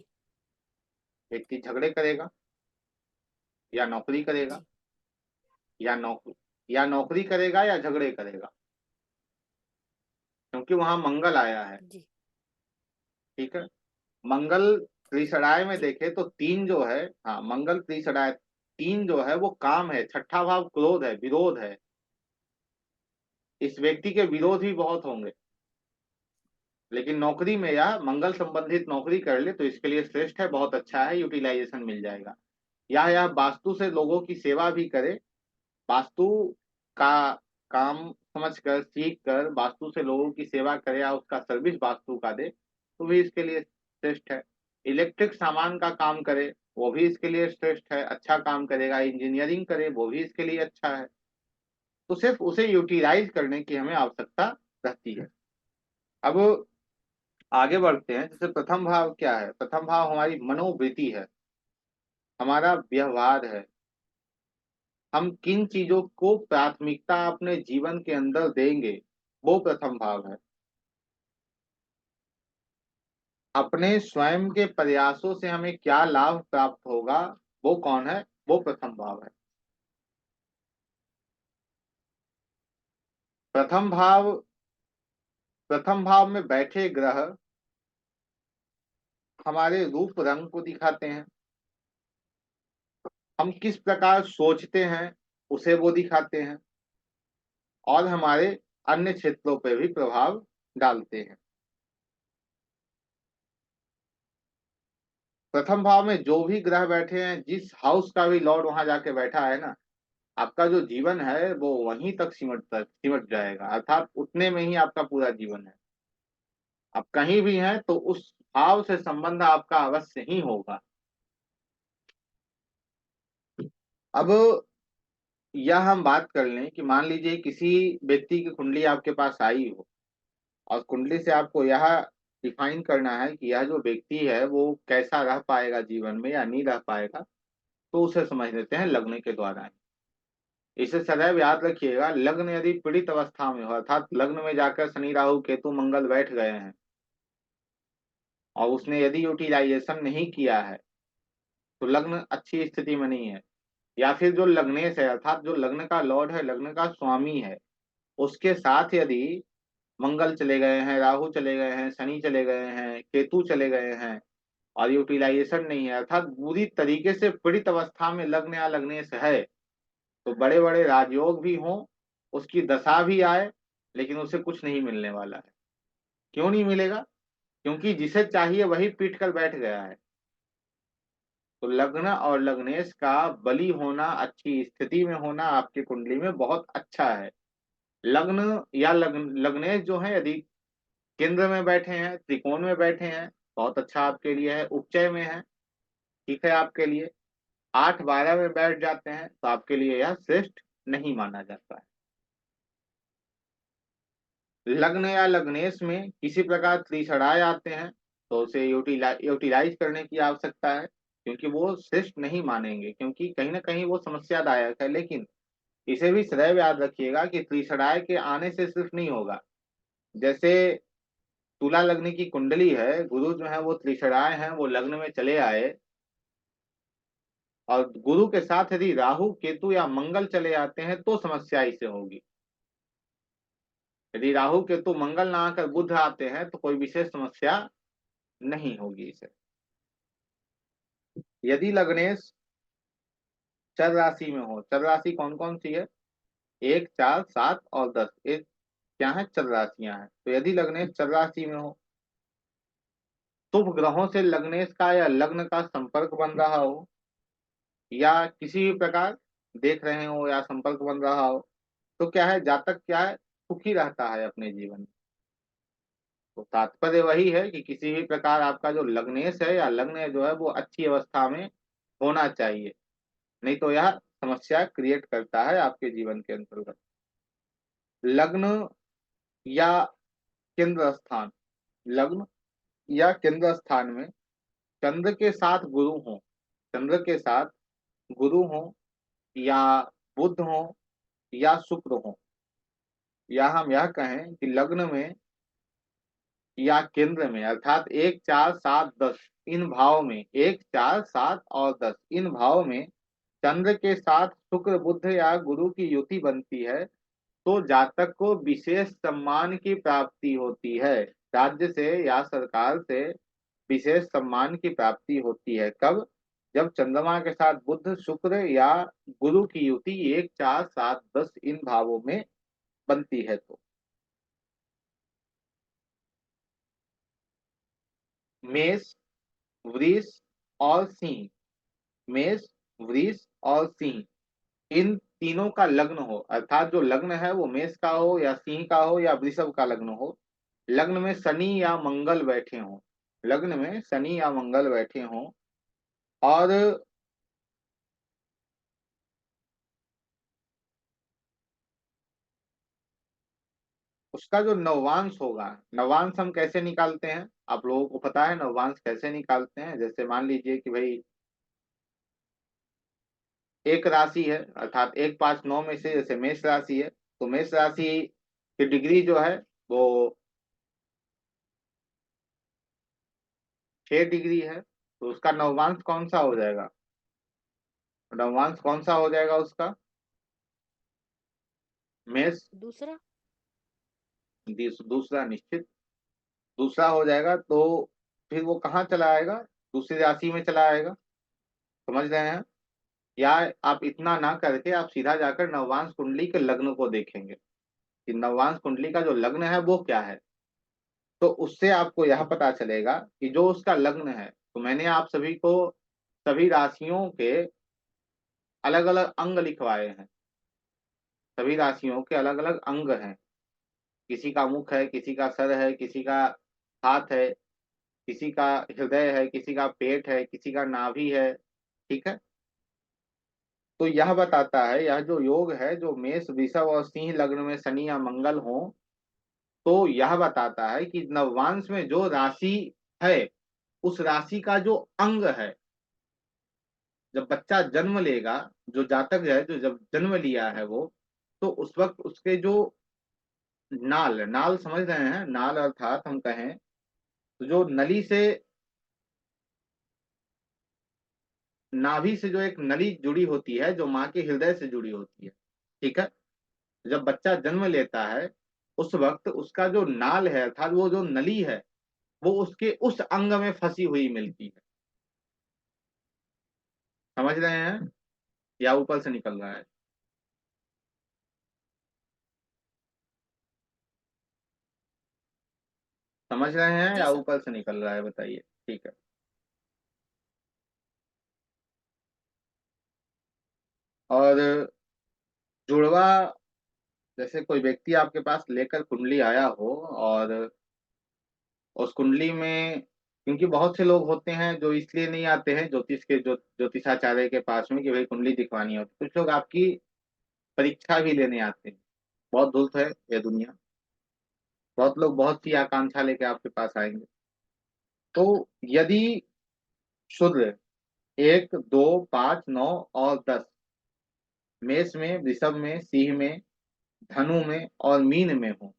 व्यक्ति झगड़े करेगा या नौकरी करेगा, जी या नौकरी करेगा या झगड़े करेगा, क्योंकि वहां मंगल आया है। जी ठीक है, मंगल त्रिसराय में जी देखे तो 3 जो है, हाँ मंगल त्रिसराय 3 जो है वो काम है, छठा भाव क्रोध है, विरोध है। इस व्यक्ति के विरोध भी बहुत होंगे, लेकिन नौकरी में या मंगल संबंधित नौकरी कर ले तो इसके लिए श्रेष्ठ है, बहुत अच्छा है, यूटिलाइजेशन मिल जाएगा। या वास्तु से लोगों की सेवा भी करे, वास्तु का काम समझ कर सीख कर वास्तु से लोगों की सेवा करे या उसका सर्विस वास्तु का दे, तो भी इसके लिए श्रेष्ठ है। इलेक्ट्रिक सामान का काम करे, वो भी इसके लिए श्रेष्ठ है, अच्छा काम करेगा। इंजीनियरिंग करे, वो भी इसके लिए अच्छा है। तो सिर्फ उसे यूटिलाइज करने की हमें आवश्यकता रहती है। अब आगे बढ़ते हैं। जैसे प्रथम भाव क्या है, प्रथम भाव हमारी मनोवृत्ति है, हमारा व्यवहार है, हम किन चीजों को प्राथमिकता अपने जीवन के अंदर देंगे, वो प्रथम भाव है। अपने स्वयं के प्रयासों से हमें क्या लाभ प्राप्त होगा, वो कौन है, वो प्रथम भाव है। प्रथम भाव, प्रथम भाव में बैठे ग्रह हमारे रूप रंग को दिखाते हैं, हम किस प्रकार सोचते हैं उसे वो दिखाते हैं, और हमारे अन्य क्षेत्रों पे भी प्रभाव डालते हैं। प्रथम भाव में जो भी ग्रह बैठे हैं, जिस हाउस का भी लॉर्ड वहां जाके बैठा है ना, आपका जो जीवन है वो वहीं तक सिमट जाएगा, अर्थात उतने में ही आपका पूरा जीवन है। आप कहीं भी हैं तो उस भाव से संबंध आपका अवश्य ही होगा। अब यह हम बात कर लें कि मान लीजिए किसी व्यक्ति की कुंडली आपके पास आई हो, और कुंडली से आपको यह डिफाइन करना है कि यह जो व्यक्ति है वो कैसा रह पाएगा जीवन में या नहीं रह पाएगा, तो उसे समझ लेते हैं लग्न के द्वारा। इसे सदैव याद रखिएगा, लग्न यदि पीड़ित अवस्था में हो, अर्थात लग्न में जाकर शनि राहु केतु मंगल बैठ गए हैं और उसने यदि यूटिलाइजेशन नहीं किया है, तो लग्न अच्छी स्थिति में नहीं है। या फिर जो लग्नेश है, अर्थात जो लग्न का लॉर्ड है, लग्न का स्वामी है, उसके साथ यदि मंगल चले गए हैं, राहु चले गए हैं, शनि चले गए हैं, केतु चले गए हैं, और यूटिलाइजेशन नहीं है, अर्थात बुरी तरीके से पीड़ित अवस्था में लग्न या लग्नेश है, तो बड़े बड़े राजयोग भी हों, उसकी दशा भी आए, लेकिन उसे कुछ नहीं मिलने वाला है। क्यों नहीं मिलेगा? क्योंकि जिसे चाहिए वही पीट कर बैठ गया है। तो लग्न और लग्नेश का बली होना, अच्छी स्थिति में होना आपकी कुंडली में बहुत अच्छा है। लग्न या लग्नेश जो है यदि केंद्र में बैठे हैं, त्रिकोण में बैठे हैं, बहुत अच्छा आपके लिए है। उपचय में है, ठीक है आपके लिए। 8-12 में बैठ जाते हैं तो आपके लिए यह श्रेष्ठ नहीं माना जाता है। लग्न या लग्नेश में किसी प्रकार त्रिषणाएं आते हैं तो उसे यूटिलाइज करने की आवश्यकता है, क्योंकि वो श्रेष्ठ नहीं मानेंगे, क्योंकि कहीं ना कहीं वो समस्यादायक है। लेकिन इसे भी सदैव याद रखिएगा कि त्रिषणाएं के आने से सिर्फ नहीं होगा। जैसे तुला लग्न की कुंडली है, गुरु जो है वो त्रिषणाएं हैं, वो लग्न में चले आए, और गुरु के साथ यदि राहु केतु या मंगल चले आते हैं तो समस्या इसे होगी। यदि राहु केतु मंगल ना आकर बुध आते हैं तो कोई विशेष समस्या नहीं होगी इसे। यदि लग्नेश चर राशि में हो, चर राशि कौन कौन सी है? 1, 4, 7 और 10, एक क्या है? चर राशियां हैं। तो यदि लग्नेश चर राशि में हो, शुभ ग्रहों से लग्नेश का या लग्न का संपर्क बन रहा हो, या किसी भी प्रकार देख रहे हो या संपर्क बन रहा हो, तो क्या है, जातक क्या है, सुखी रहता है अपने जीवन में। तो तात्पर्य वही है कि किसी भी प्रकार आपका जो लग्नेश है या लग्न जो है वो अच्छी अवस्था में होना चाहिए, नहीं तो यह समस्या क्रिएट करता है आपके जीवन के अंतर्गत। लग्न या केंद्र स्थान, लग्न या केंद्र स्थान में चंद्र के साथ गुरु हो, चंद्र के साथ गुरु हो, या बुध हो, या शुक्र हो, या हम यह कहें कि लग्न में या केंद्र में, अर्थात 1, 4, 7, 10 इन भाव में, 1, 4, 7 और 10 इन भाव में चंद्र के साथ शुक्र बुध या गुरु की युति बनती है, तो जातक को विशेष सम्मान की प्राप्ति होती है। राज्य से या सरकार से विशेष सम्मान की प्राप्ति होती है। कब? जब चंद्रमा के साथ बुध शुक्र या गुरु की युति 1, 4, 7, 10 इन भावों में बनती है। तो मेष, वृष और सिंह, मेष, वृष और सिंह इन तीनों का लग्न हो, अर्थात जो लग्न है वो मेष का हो या सिंह का हो या वृषभ का लग्न हो, लग्न में शनि या मंगल बैठे हों, लग्न में शनि या मंगल बैठे हों, और उसका जो नवांश होगा, नवांश हम कैसे निकालते हैं? आप लोगों को पता है नवांश कैसे निकालते हैं? जैसे मान लीजिए कि भाई एक राशि है, अर्थात 1, 5, 9 में से जैसे मेष राशि है, तो मेष राशि की डिग्री जो है वो 6 डिग्री है, तो उसका नवांश कौन सा हो जाएगा? नवांश कौन सा हो जाएगा उसका? मेष, दूसरा। दूसरा निश्चित दूसरा हो जाएगा। तो फिर वो कहाँ चला आएगा, दूसरी राशि में चला आएगा। समझ रहे हैं? या आप इतना ना करके आप सीधा जाकर नववांश कुंडली के लग्न को देखेंगे कि नववांश कुंडली का जो लग्न है वो क्या है। तो उससे आपको यह पता चलेगा कि जो उसका लग्न है, तो मैंने आप सभी को सभी राशियों के अलग अलग अंग लिखवाए हैं। सभी राशियों के अलग अलग अंग हैं। किसी का मुख है, किसी का सर है, किसी का हाथ है, किसी का हृदय है, किसी का पेट है, किसी का नाभि है। ठीक है। तो यह बताता है, यह जो योग है, जो मेष वृषभ और सिंह लग्न में शनि या मंगल हो, तो यह बताता है कि नववांश में जो राशि है, उस राशि का जो अंग है, जब बच्चा जन्म लेगा, जो जातक है जो जब जन्म लिया है वो, तो उस वक्त उसके जो नाल नाल समझ रहे हैं, नाल अर्थात हम कहें तो जो नली से, नाभि से जो एक नली जुड़ी होती है, जो माँ के हृदय से जुड़ी होती है। ठीक है। जब बच्चा जन्म लेता है, उस वक्त उसका जो नाल है अर्थात वो जो नली है, वो उसके उस अंग में फंसी हुई मिलती है। समझ रहे हैं? या ऊपर से निकल रहा है? समझ रहे हैं जी या सर। ऊपर से निकल रहा है, बताइए। ठीक है। और जुड़वा, जैसे कोई व्यक्ति आपके पास लेकर कुंडली आया हो, और उस कुंडली में, क्योंकि बहुत से लोग होते हैं जो इसलिए नहीं आते हैं ज्योतिष के ज्योतिषाचार्य के पास में कि भाई कुंडली दिखवानी होती, कुछ लोग आपकी परीक्षा भी लेने आते हैं। बहुत धूर्त है ये दुनिया। बहुत लोग बहुत सी आकांक्षा लेके आपके पास आएंगे। तो यदि शुद्र 1, 2, 5, 9 और 10, मेष में, वृषभ में, सिंह में, धनु में और मीन में हो,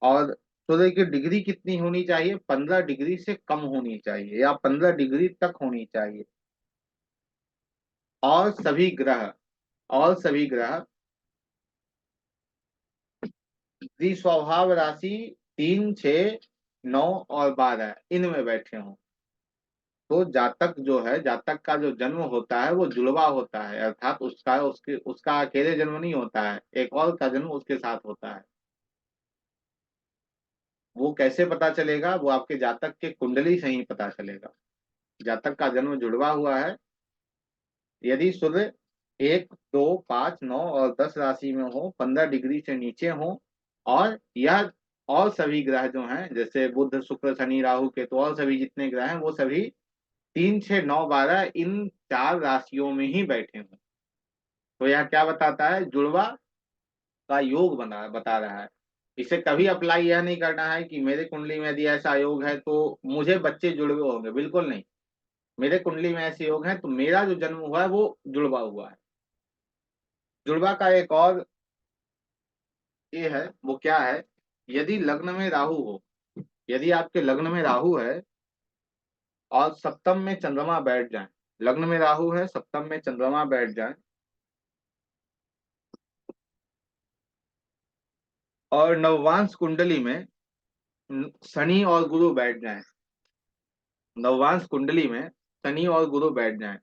और सूर्य की डिग्री कितनी होनी चाहिए, 15 डिग्री से कम होनी चाहिए या 15 डिग्री तक होनी चाहिए। और सभी ग्रह, और सभी ग्रह द्विस्वभाव राशि 3, 6, 9 और 12 इनमें बैठे हों, तो जातक जो है, जातक का जो जन्म होता है वो जुड़वा होता है, अर्थात उसका अकेले जन्म नहीं होता है, एक और का जन्म उसके साथ होता है। वो कैसे पता चलेगा? वो आपके जातक के कुंडली से ही पता चलेगा। जातक का जन्म जुड़वा हुआ है, यदि सूर्य 1, 2, 5, 9 और 10 राशि में हो, 15 डिग्री से नीचे हो, और यह और सभी ग्रह जो हैं, जैसे बुध, शुक्र, शनि, राहु, केतु और सभी जितने ग्रह हैं, वो सभी 3, 6, 9, 12 इन 4 राशियों में ही बैठे हों, तो यह क्या बताता है? जुड़वा का योग बता रहा है। इसे कभी अप्लाई यह नहीं करना है कि मेरे कुंडली में यदि ऐसा योग है तो मुझे बच्चे जुड़वे होंगे, बिल्कुल नहीं। मेरे कुंडली में ऐसे योग है तो मेरा जो जन्म हुआ है वो जुड़वा हुआ है। जुड़वा का एक और ये है, वो क्या है? यदि लग्न में राहु हो, यदि आपके लग्न में राहु है और सप्तम में चंद्रमा बैठ जाए, लग्न में राहु है, सप्तम में चंद्रमा बैठ जाए, और नववांश कुंडली में शनि और गुरु बैठ जाए, नववांश कुंडली में शनि और गुरु बैठ जाए,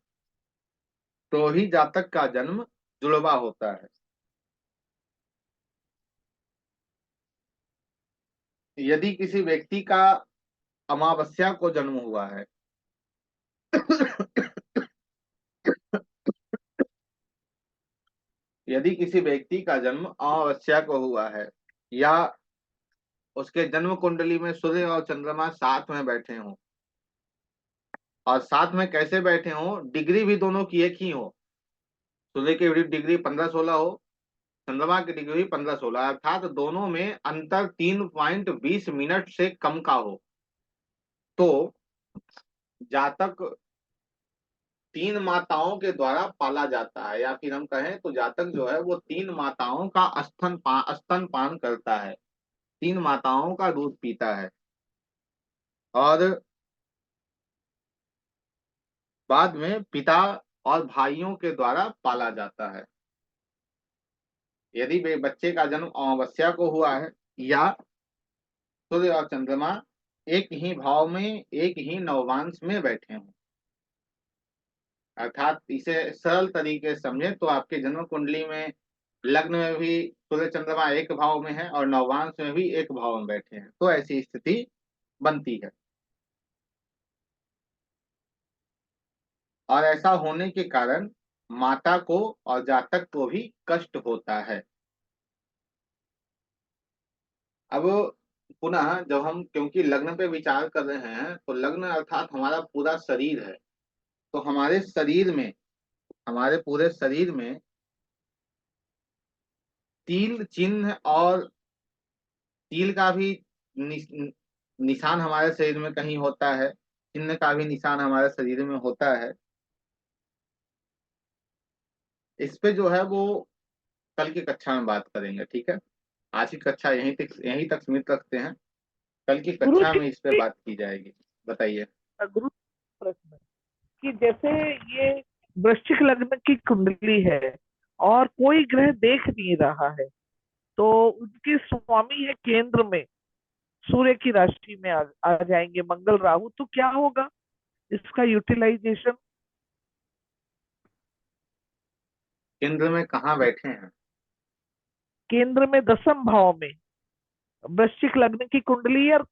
तो ही जातक का जन्म जुड़वा होता है। यदि किसी व्यक्ति का अमावस्या को जन्म हुआ है यदि किसी व्यक्ति का जन्म अमावस्या को हुआ है, या उसके जन्म कुंडली में सूर्य और चंद्रमा साथ में बैठे हों, और साथ में कैसे बैठे हों, डिग्री भी दोनों की एक ही हो, सूर्य की डिग्री 15-16 हो, चंद्रमा की डिग्री 15-16, अर्थात दोनों में अंतर 3.20 मिनट से कम का हो, तो जातक 3 माताओं के द्वारा पाला जाता है, या फिर हम कहें तो जातक जो है वो 3 माताओं का स्तनपान करता है, 3 माताओं का दूध पीता है, और बाद में पिता और भाइयों के द्वारा पाला जाता है। यदि वे बच्चे का जन्म अमावस्या को हुआ है, या सूर्य और चंद्रमा एक ही भाव में एक ही नवमांश में बैठे हों। अर्थात इसे सरल तरीके से समझे तो आपके जन्म कुंडली में लग्न में भी सूर्य चंद्रमा एक भाव में है और नवमांश में भी एक भाव में बैठे हैं, तो ऐसी स्थिति बनती है। और ऐसा होने के कारण माता को और जातक को भी कष्ट होता है। अब पुनः जब हम क्योंकि लग्न पे विचार कर रहे हैं तो लग्न अर्थात हमारा पूरा शरीर है, तो हमारे पूरे शरीर में तिल चिन्ह और तिल का भी निशान हमारे शरीर में कहीं होता है, चिन्ह का भी निशान हमारे शरीर में होता है। इस पे जो है वो कल की कक्षा में बात करेंगे, ठीक है। आज की कक्षा यहीं तक सीमित रखते हैं, कल की गुरु कक्षा जी, में इस पे बात की जाएगी। बताइए। गुरु प्रश्न कि जैसे ये वृश्चिक लग्न की कुंडली है और कोई ग्रह देख नहीं रहा है, तो उनके स्वामी है केंद्र में, सूर्य की राशि में आ जाएंगे मंगल राहु, तो क्या होगा इसका यूटिलाइजेशन? केंद्र में कहाँ बैठे हैं? केंद्र में 10वें भाव में, वृश्चिक लग्न की कुंडली है और